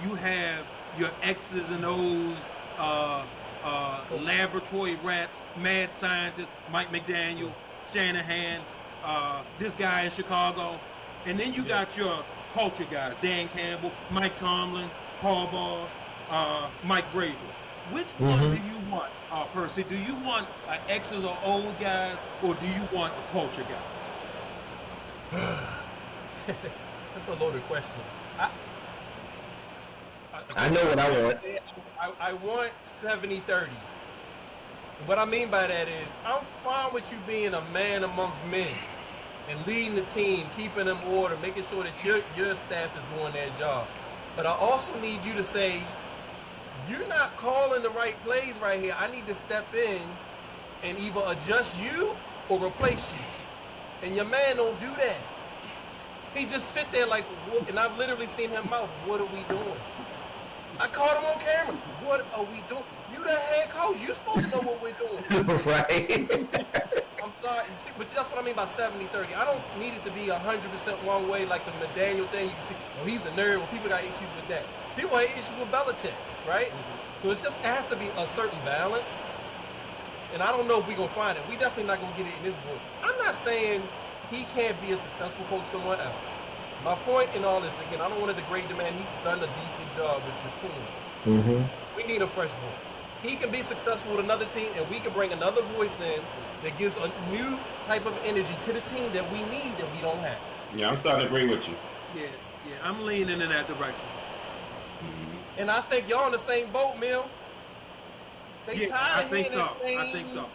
you have your X's and O's, laboratory rats, mad scientists, Mike McDaniel, Shanahan, this guy in Chicago, and then you got your culture guys, Dan Campbell, Mike Tomlin, Harbaugh, Mike Vrabel. Which one do you want, Percy? Do you want an X's or O's guy, or do you want a culture guy? That's a loaded question. I know what I want. I want 70-30. What I mean by that is, I'm fine with you being a man amongst men and leading the team, keeping them order, making sure that your staff is doing their job. But I also need you to say, you're not calling the right plays right here. I need to step in and either adjust you or replace you. And your man don't do that. He just sit there like, what? And I've literally seen him mouth, what are we doing? I caught him on camera. What are we doing? You the head coach. You're supposed to know what we're doing. Right? I'm sorry. You see, but that's what I mean by 70-30. I don't need it to be 100% one way like the McDaniel thing. You can see, oh, he's a nerd. Well, people got issues with that. People have issues with Belichick, right? So it has to be a certain balance. And I don't know if we're going to find it. We definitely not going to get it in this book. I'm not saying he can't be a successful coach somewhere else. My point in all this, again, I don't want to degrade the man. He's done a decent job with this team. We need a fresh voice. He can be successful with another team, and we can bring another voice in that gives a new type of energy to the team that we need that we don't have. Yeah, I'm starting to agree with you. Yeah, I'm leaning in that direction. And I think y'all in the same boat, Mill. They Yeah, tired I think of hearing so. this I same think so.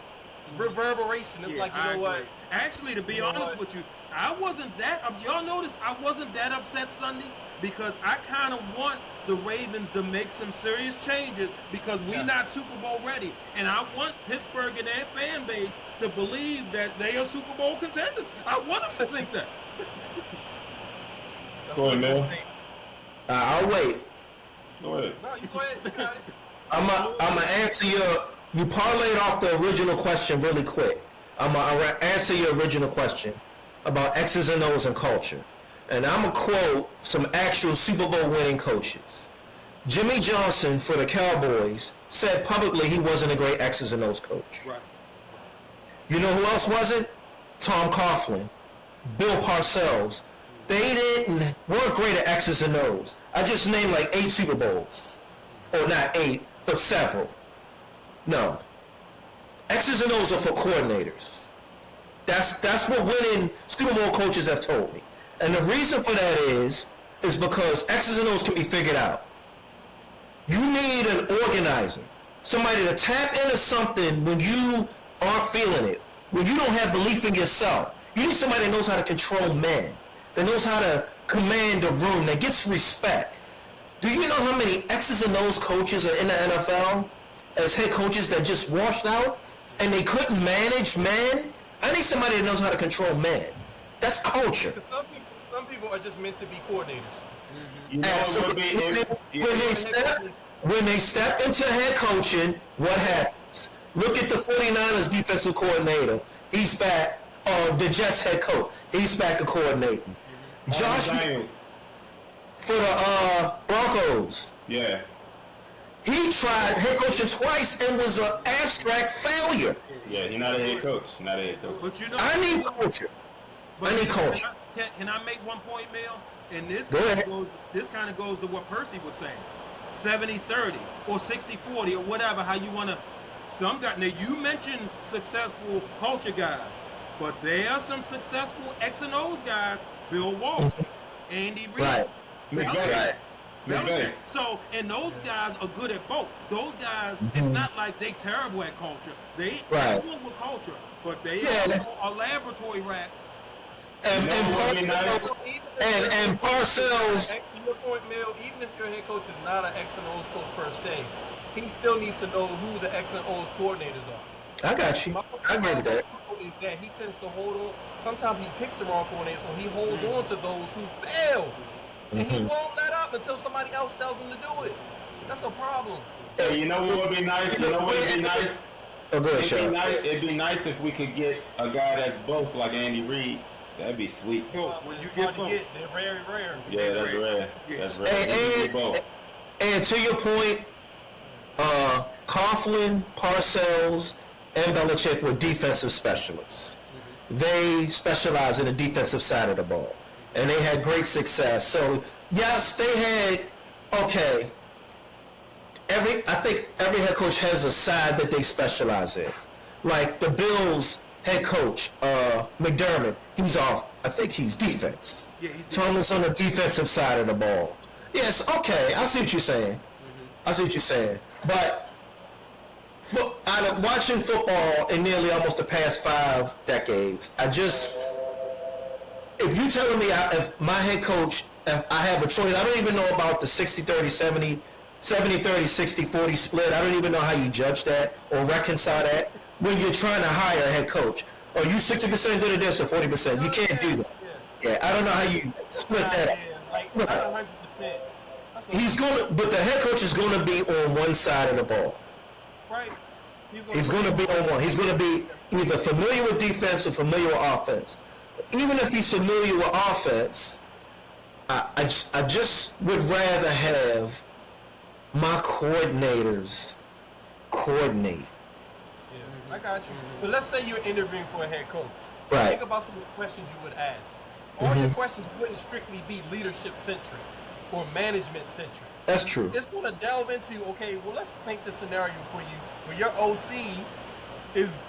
reverberation. It's Yeah, like, you I know what? agree. Actually, to be You know honest what? with you, I wasn't that. Y'all notice I wasn't that upset Sunday because I kind of want the Ravens to make some serious changes because we're not Super Bowl ready, and I want Pittsburgh and their fan base to believe that they are Super Bowl contenders. I want them to think that. Go ahead, Mel. I'll wait. Go ahead. No, you go ahead. You got it. I'm gonna answer you parlayed off the original question really quick. I'm gonna answer your original question about X's and O's and culture. And I'm gonna quote some actual Super Bowl winning coaches. Jimmy Johnson for the Cowboys said publicly he wasn't a great X's and O's coach. Right. You know who else wasn't? Tom Coughlin, Bill Parcells. They weren't great at X's and O's. I just named like 8 Super Bowls. Or not 8, but several. No. X's and O's are for coordinators. That's what winning Super Bowl coaches have told me. And the reason for that is because X's and O's can be figured out. You need an organizer. Somebody to tap into something when you aren't feeling it. When you don't have belief in yourself. You need somebody that knows how to control men. That knows how to command a room. That gets respect. Do you know how many X's and O's coaches are in the NFL as head coaches that just washed out and they couldn't manage men? I need somebody that knows how to control men. That's culture. Some people are just meant to be coordinators. You know what would be When they step into head coaching, what happens? Look at the 49ers defensive coordinator. He's back. The Jets head coach. He's back to coordinating. Josh for the Broncos. Yeah. He tried head coaching twice and was an abstract failure. Yeah, he's not a head coach. Not a head coach. But you know, I need culture. I need culture. Can I make one point, Mel? And this Go ahead. kind of goes to what Percy was saying. 70-30 or 60-40 or whatever, how you want to. Some guys, now you mentioned successful culture guys, but there are some successful X and O's guys. Bill Walsh, Andy Reid, Right. McVay. Belichick. So, and those guys are good at both. Those guys, it's not like they terrible at culture. They're good with culture, but they are laboratory rats. And Parcells. To your point, Mel, even if your head coach is not an X and O's coach per se, he still needs to know who the X and O's coordinators are. I got you. I agree with that. Is that he tends to hold on. Sometimes he picks the wrong coordinators, or he holds on to those who fail, and he won't let up until somebody else tells him to do it. That's a problem. Hey, you know what would be nice? You know what would be nice? Oh, go ahead, It'd be nice if we could get a guy that's both like Andy Reid. That'd be sweet. When you It's get hard to both. get, they're very rare. Yeah, that's rare. That's rare. We And- get both. And to your point, Coughlin, Parcells, and Belichick were defensive specialists. They specialize in the defensive side of the ball, and they had great success. So yes, they had okay. I think every head coach has a side that they specialize in. Like the Bills head coach, McDermott, he's off. I think he's defense. Yeah, he's Thomas on the defensive side of the ball. Yes, okay, I see what you're saying. I see what you're saying. But out of watching football in nearly almost the past 5 decades, if you telling me if my head coach, if I have a choice, I don't even know about the 60-30, 70-30, 60-40 split. I don't even know how you judge that or reconcile that when you're trying to hire a head coach. Are you 60% good at this or 40%? You can't do that. Yeah, I don't know how you split that up. Like, not 100%. But the head coach is going to be on one side of the ball. Right. He's going to be on one. He's going to be either familiar with defense or familiar with offense. Even if he's familiar with offense, I just would rather have my coordinators coordinate. Yeah, I got you. But let's say you're interviewing for a head coach. Right. Think about some of the questions you would ask. All your questions wouldn't strictly be leadership centric or management centric. That's true. It's going to delve into, okay, well, let's paint the scenario for you where your OC is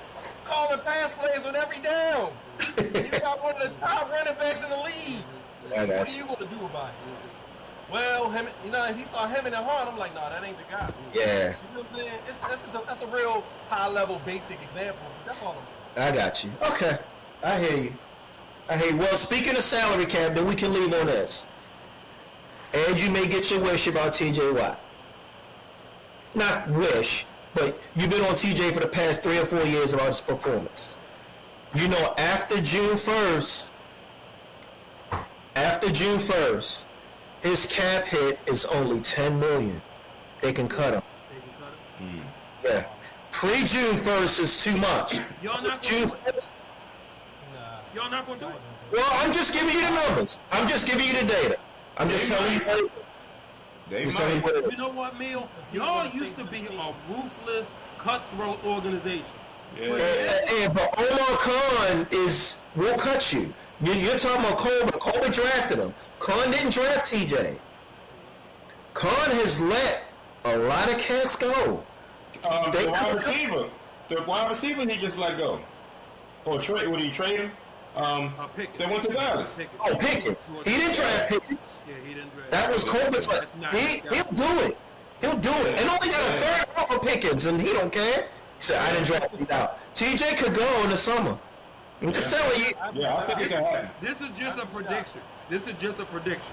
calling pass plays on every down. You got one of the top running backs in the league. What are you going to do about it? Well, if he start hemming and hawing, I'm like, no, that ain't the guy. Yeah. You know what I'm saying? That's a real high-level, basic example. That's all I'm saying. I got you. Okay. I hear you. Well, speaking of salary cap, then we can leave on this. And you may get your wish about TJ Watt. Not wish, but you've been on TJ for the past 3 or 4 years about his performance. You know, after June 1st, after June 1st, his cap hit is only 10 million. They can cut him. They can cut him. Yeah. Pre-June 1st is too much. Y'all not June gonna do it. 1st, Y'all not gonna do it. well, I'm just giving you the numbers. I'm just giving you the data. I'm just telling you what it is. They Just telling you might. what it You is. know what, Mill? Y'all used to be a ruthless, cutthroat organization. Yeah. But Omar Khan will cut you. You're talking about Colbert. Colbert drafted him. Khan didn't draft TJ. Khan has let a lot of cats go. The wide receiver. The wide receiver he just let go. Or trade? Would he trade him? Pickens. They went to Dallas. Oh, Pickens. He didn't draft Pickens. Yeah, he didn't draft. That was Colbert's. That's not his guy. He'll do it. He'll do it. And only got a third round for Pickens, and he don't care. He said, I didn't draft these out. TJ could go in the summer. I'm just telling you. Yeah, I think it can happen. This is just a prediction. This is just a prediction.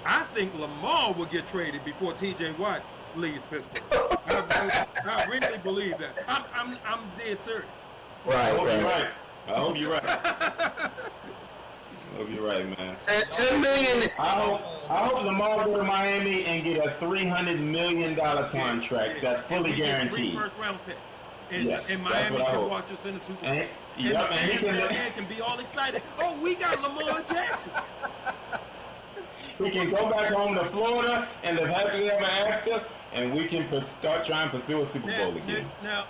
I think Lamar will get traded before T.J. Watt leaves Pittsburgh. I really believe that. I'm dead serious. I Right, hope you're right. right. I hope you're right. I hope you're right, man. 10 million. I hope Lamar go to Miami and get a $300 million contract that's fully And we get guaranteed. 3 first-round picks. And, Yes, and that's Miami what I can hope. watch us in the Super Bowl. And, And yep, the and he fans down can, there can be all excited. Oh, we got Lamar Jackson. we can go back home to Florida and live happily ever after, and we can start trying to pursue a Super Bowl again. Now,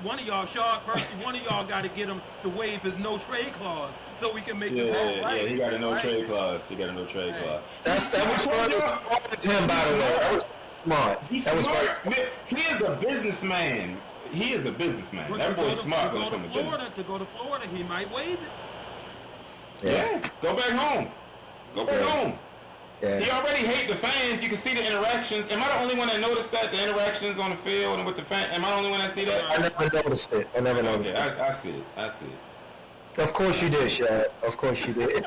one of y'all, Shaw Percy, one of y'all got to get him to waive his no trade clause so we can make Yeah, this yeah, he got a no trade clause. He got a no trade clause. That was smart of him, by the way. That was smart. He's That was smart. right. Man, he is a businessman. He is a businessman. But That to go boy's to- smart to when it go comes to to business. Florida, to go to Florida, he might waive it. Yeah, go back home. Go back Yeah. home. He Yeah. already hate the fans. You can see the interactions. Am I the only one that noticed that? The interactions on the field and with the fans? Am I the only one that see that? I never noticed it. I never noticed Okay, it. I see it. I see it. Of course you did, Shad. Of course you did.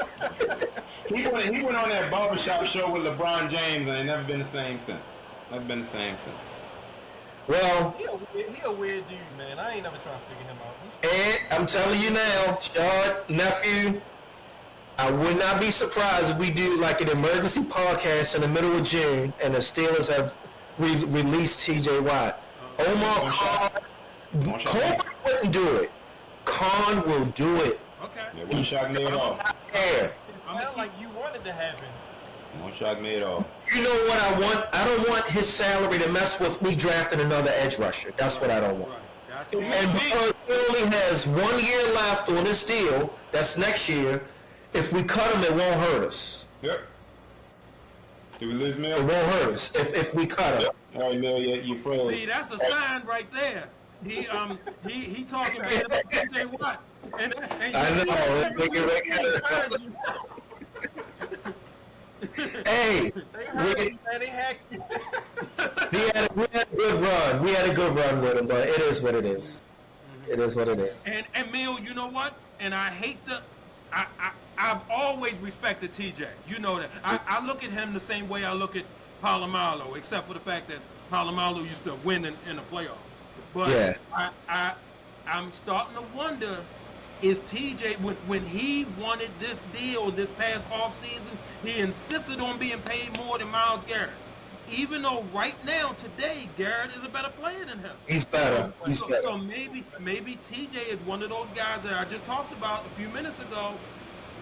He went on that barbershop show with LeBron James and they never been the same since. Never been the same since. Well, He a weird dude, man. I ain't never trying to figure him out. He's and I'm telling you now, Shad, nephew, I would not be surprised if we do like an emergency podcast in the middle of June and the Steelers have released TJ Watt. Omar Khan, Don't shock me. Colbert wouldn't do it. Khan will do it. Okay. Yeah, won't shock me at all. Yeah. felt like you wanted to happen. Won't shock me at all. You know what I want? I don't want his salary to mess with me drafting another edge rusher. That's what I don't want. Right. That's And because he only has 1 year left on his deal, that's next year, if we cut him, it won't hurt us. Yep. Did we lose It Mel? won't hurt us if we cut him. All right, Mel, you froze. See, that's a sign right there. He talking bad about T.J. Watt. And I know. Make it right. Hey, They heard we, you, man. They hacked you. we had a good run. We had a good run with him, but it is what it is. It is what it is. And Mill, you know what? And I hate to, I've always respected TJ. You know that. I look at him the same way I look at Palomalo, except for the fact that Palomalo used to win in the playoffs. But Yeah. I'm starting to wonder, is TJ, when he wanted this deal this past offseason, he insisted on being paid more than Myles Garrett. Even though right now, today, Garrett is a better player than him. He's better. He's better. So maybe TJ is one of those guys that I just talked about a few minutes ago.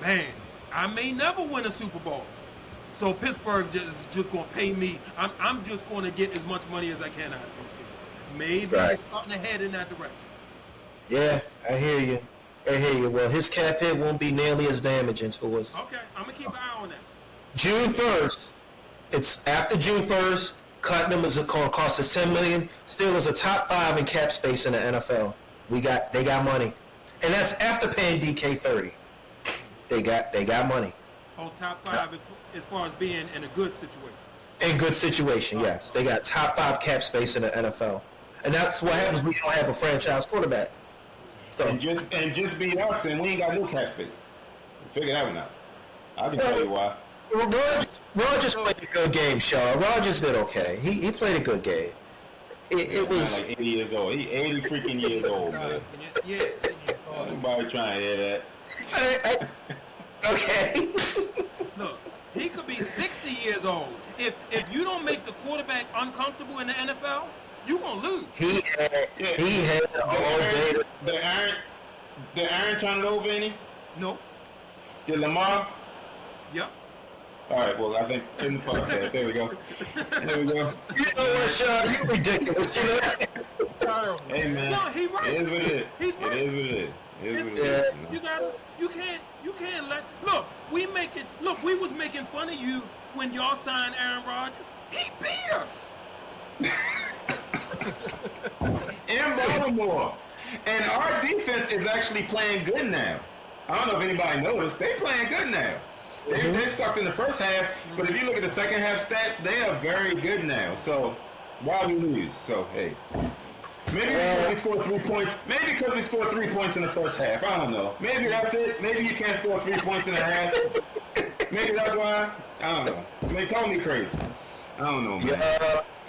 Man, I may never win a Super Bowl. So Pittsburgh is just going to pay me. I'm just going to get as much money as I can out of it. Maybe Right. it's starting to head in that direction. Yeah, I hear you. I hear you. Well, his cap hit won't be nearly as damaging to us. Okay, I'm going to keep an eye on that. June 1st, it's after June 1st, cutting him is going to cost us $10 million. Still is a top 5 in cap space in the NFL. They got money. And that's after paying DK 30. They got money. Oh, top 5 as far as being in a good situation. In good situation, yes. They got top 5 cap space in the NFL. And that's what happens when you don't have a franchise quarterback. So, And just be us, and we ain't got no cap space. Figure that one out. I can tell you why. Rodgers played a good game, Shaw. Rodgers did okay. He played a good game. It was... Like 80 years old. He 80 freaking years old, man. Yeah. Nobody trying to hear that. Okay. He could be 60 years old. If you don't make the quarterback uncomfortable in the NFL, you're gonna lose. He had all day. Did Aaron turn it over any? No. Did Lamar? Yep. All right. Well, I think in the podcast. There we go. There we go. You know what, Sean? You ridiculous. You know? Hey man. No, he right. It is what it is. He's right. It is what it is. It is what it Yeah. is. You can't let, look, we was making fun of you when y'all signed Aaron Rodgers. He beat us. In Baltimore. And our defense is actually playing good now. I don't know if anybody noticed. They playing good now. They sucked in the first half, but if you look at the second half stats, they are very good now. So why we lose? So hey. Maybe because we scored 3 points. Maybe because we scored 3 points in the first half. I don't know. Maybe that's it. Maybe you can't score 3 points in a half. Maybe that's why. I don't know. They call me crazy. I don't know, man.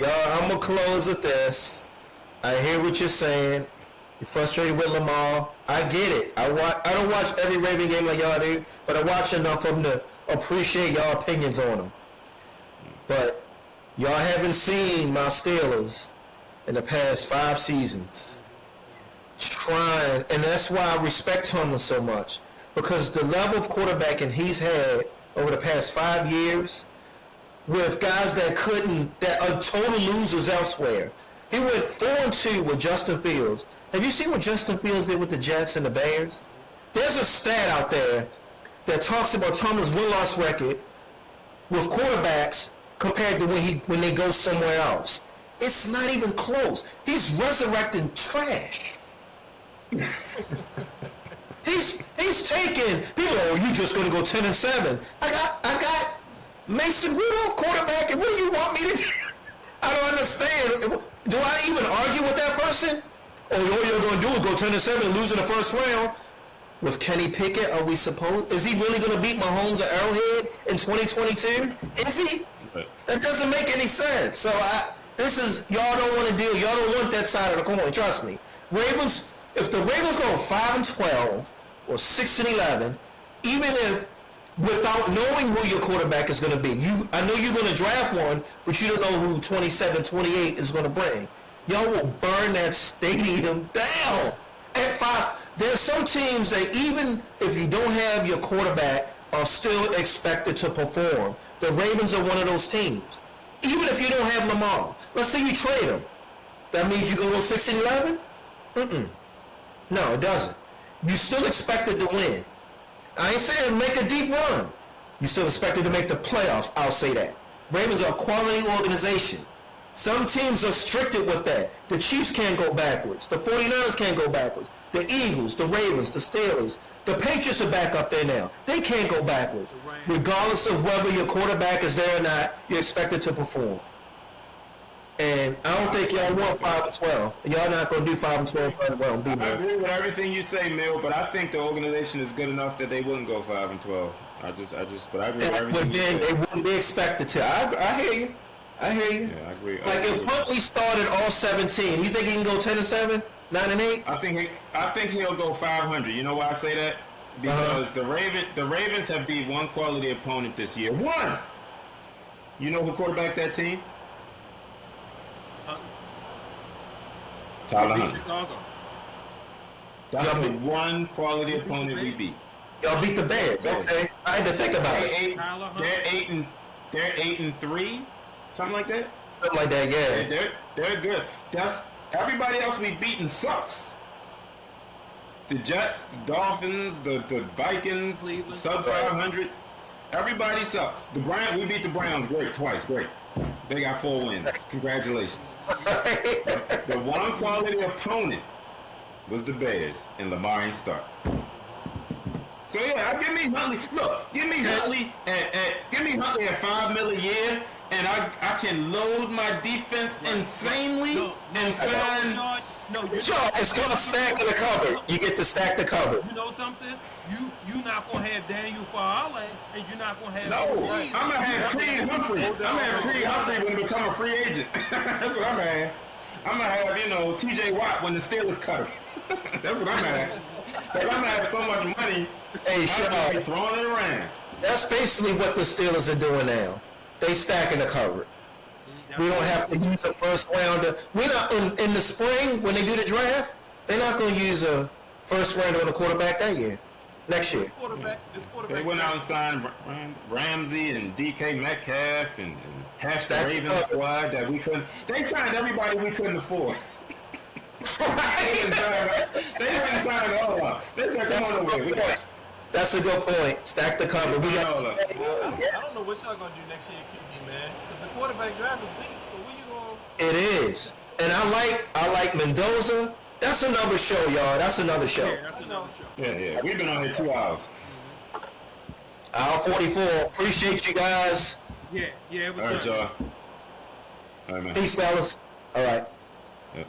Y'all, I'm gonna close with this. I hear what you're saying. You're frustrated with Lamar. I get it. I don't watch every Raven game like y'all do, but I watch enough of them to appreciate y'all opinions on them. But y'all haven't seen my Steelers in the past 5 seasons trying, and that's why I respect Tomlin so much, because the level of quarterbacking he's had over the past 5 years with guys that are total losers elsewhere. He went 4-2 with Justin Fields. Have you seen what Justin Fields did with the Jets and the Bears? There's a stat out there that talks about Tomlin's win-loss record with quarterbacks compared to when they go somewhere else. It's not even close. He's resurrecting trash. He's taking people. Oh, you just gonna go 10-7? I got Mason Rudolph quarterback, and what do you want me to do? I don't understand. Do I even argue with that person? Oh, all you're gonna do is go 10-7 and lose in the first round. With Kenny Pickett, are we supposed? Is he really gonna beat Mahomes at Arrowhead in 2022? Is he? That doesn't make any sense. So y'all don't want to deal. Y'all don't want that side of the coin. Trust me. Ravens. If the Ravens go 5-12 or 6-11, even if without knowing who your quarterback is going to be, I know you're going to draft one, but you don't know who 27, 28 is going to bring. Y'all will burn that stadium down at 5. There's some teams that even if you don't have your quarterback, are still expected to perform. The Ravens are one of those teams. Even if you don't have Lamar, let's say you trade him. That means you can go 6-11? No, it doesn't. You still expected to win. I ain't saying make a deep run. You still expected to make the playoffs. I'll say that. Ravens are a quality organization. Some teams are stricted with that. The Chiefs can't go backwards. The 49ers can't go backwards. The Eagles, the Ravens, the Steelers, the Patriots are back up there now. They can't go backwards. Regardless of whether your quarterback is there or not, you're expected to perform. And I don't think y'all want 5-12. Y'all not going to do 5-12 very well and beat I them. agree with everything you say, Mill, but I think the organization is good enough that they wouldn't go 5-12. But I agree with everything But you then say. they wouldn't be expected to. I hear you. I hear you. Yeah, I agree. Like if Huntley started all 17, you think he can go 10-7, 9-8? I think he'll go 500. You know why I say that? Because the Ravens have beat one quality opponent this year. One. You know who quarterbacked that team? Tyler Huntley. Chicago. That's the one quality opponent we beat. Y'all beat the Bears. Okay, I had to think about it. They're 8-3, something like that. Something like that, yeah. They're good. That's everybody else we've beaten sucks. The Jets, the Dolphins, the Vikings, Cleveland. sub 500. Everybody sucks. We beat the Browns twice. Great. They got 4 wins. Congratulations. The one quality opponent was the Bears, and Lamar ain't start. So yeah, give me Huntley. Look, give me Huntley at $5 million a year, and I can load my defense insanely and sign. Sure, it's called stacking the cupboard. You get to stack the cupboard. You know something? You not gonna have Daniel Farley, and you're not gonna have. No, I'm gonna have Creed Humphrey. I'm gonna have Creed Humphrey when he become a free agent. That's what I'm gonna have. I'm gonna have T.J. Watt when the Steelers cut him. That's what I'm gonna have. Because I'm having so much money, Hey, I'm Sean, be throwing it around. that's basically what the Steelers are doing now. They stacking the cupboard. We don't have to use a first rounder. We're not in the spring when they do the draft. They're not going to use a first rounder on a quarterback that year. Next year. This quarterback. They went out and signed Ramsey and DK Metcalf and half the Stack Ravens up. squad that we couldn't. They signed everybody we couldn't afford. They didn't sign it all up. They said, That's come a on good over. point. That's a good point. Stack the cupboard. We got. Hold up. I don't know what y'all gonna do next year, QB man. Because the quarterback draft is weak. So where you going? It is, and I like Mendoza. That's another show, y'all. That's another show. Yeah, that's another show. Yeah. We've been on here 2 hours. Hour 44. Appreciate you guys. Yeah, it was All right, good. y'all. All right, man. Peace, fellas. All right. Yeah.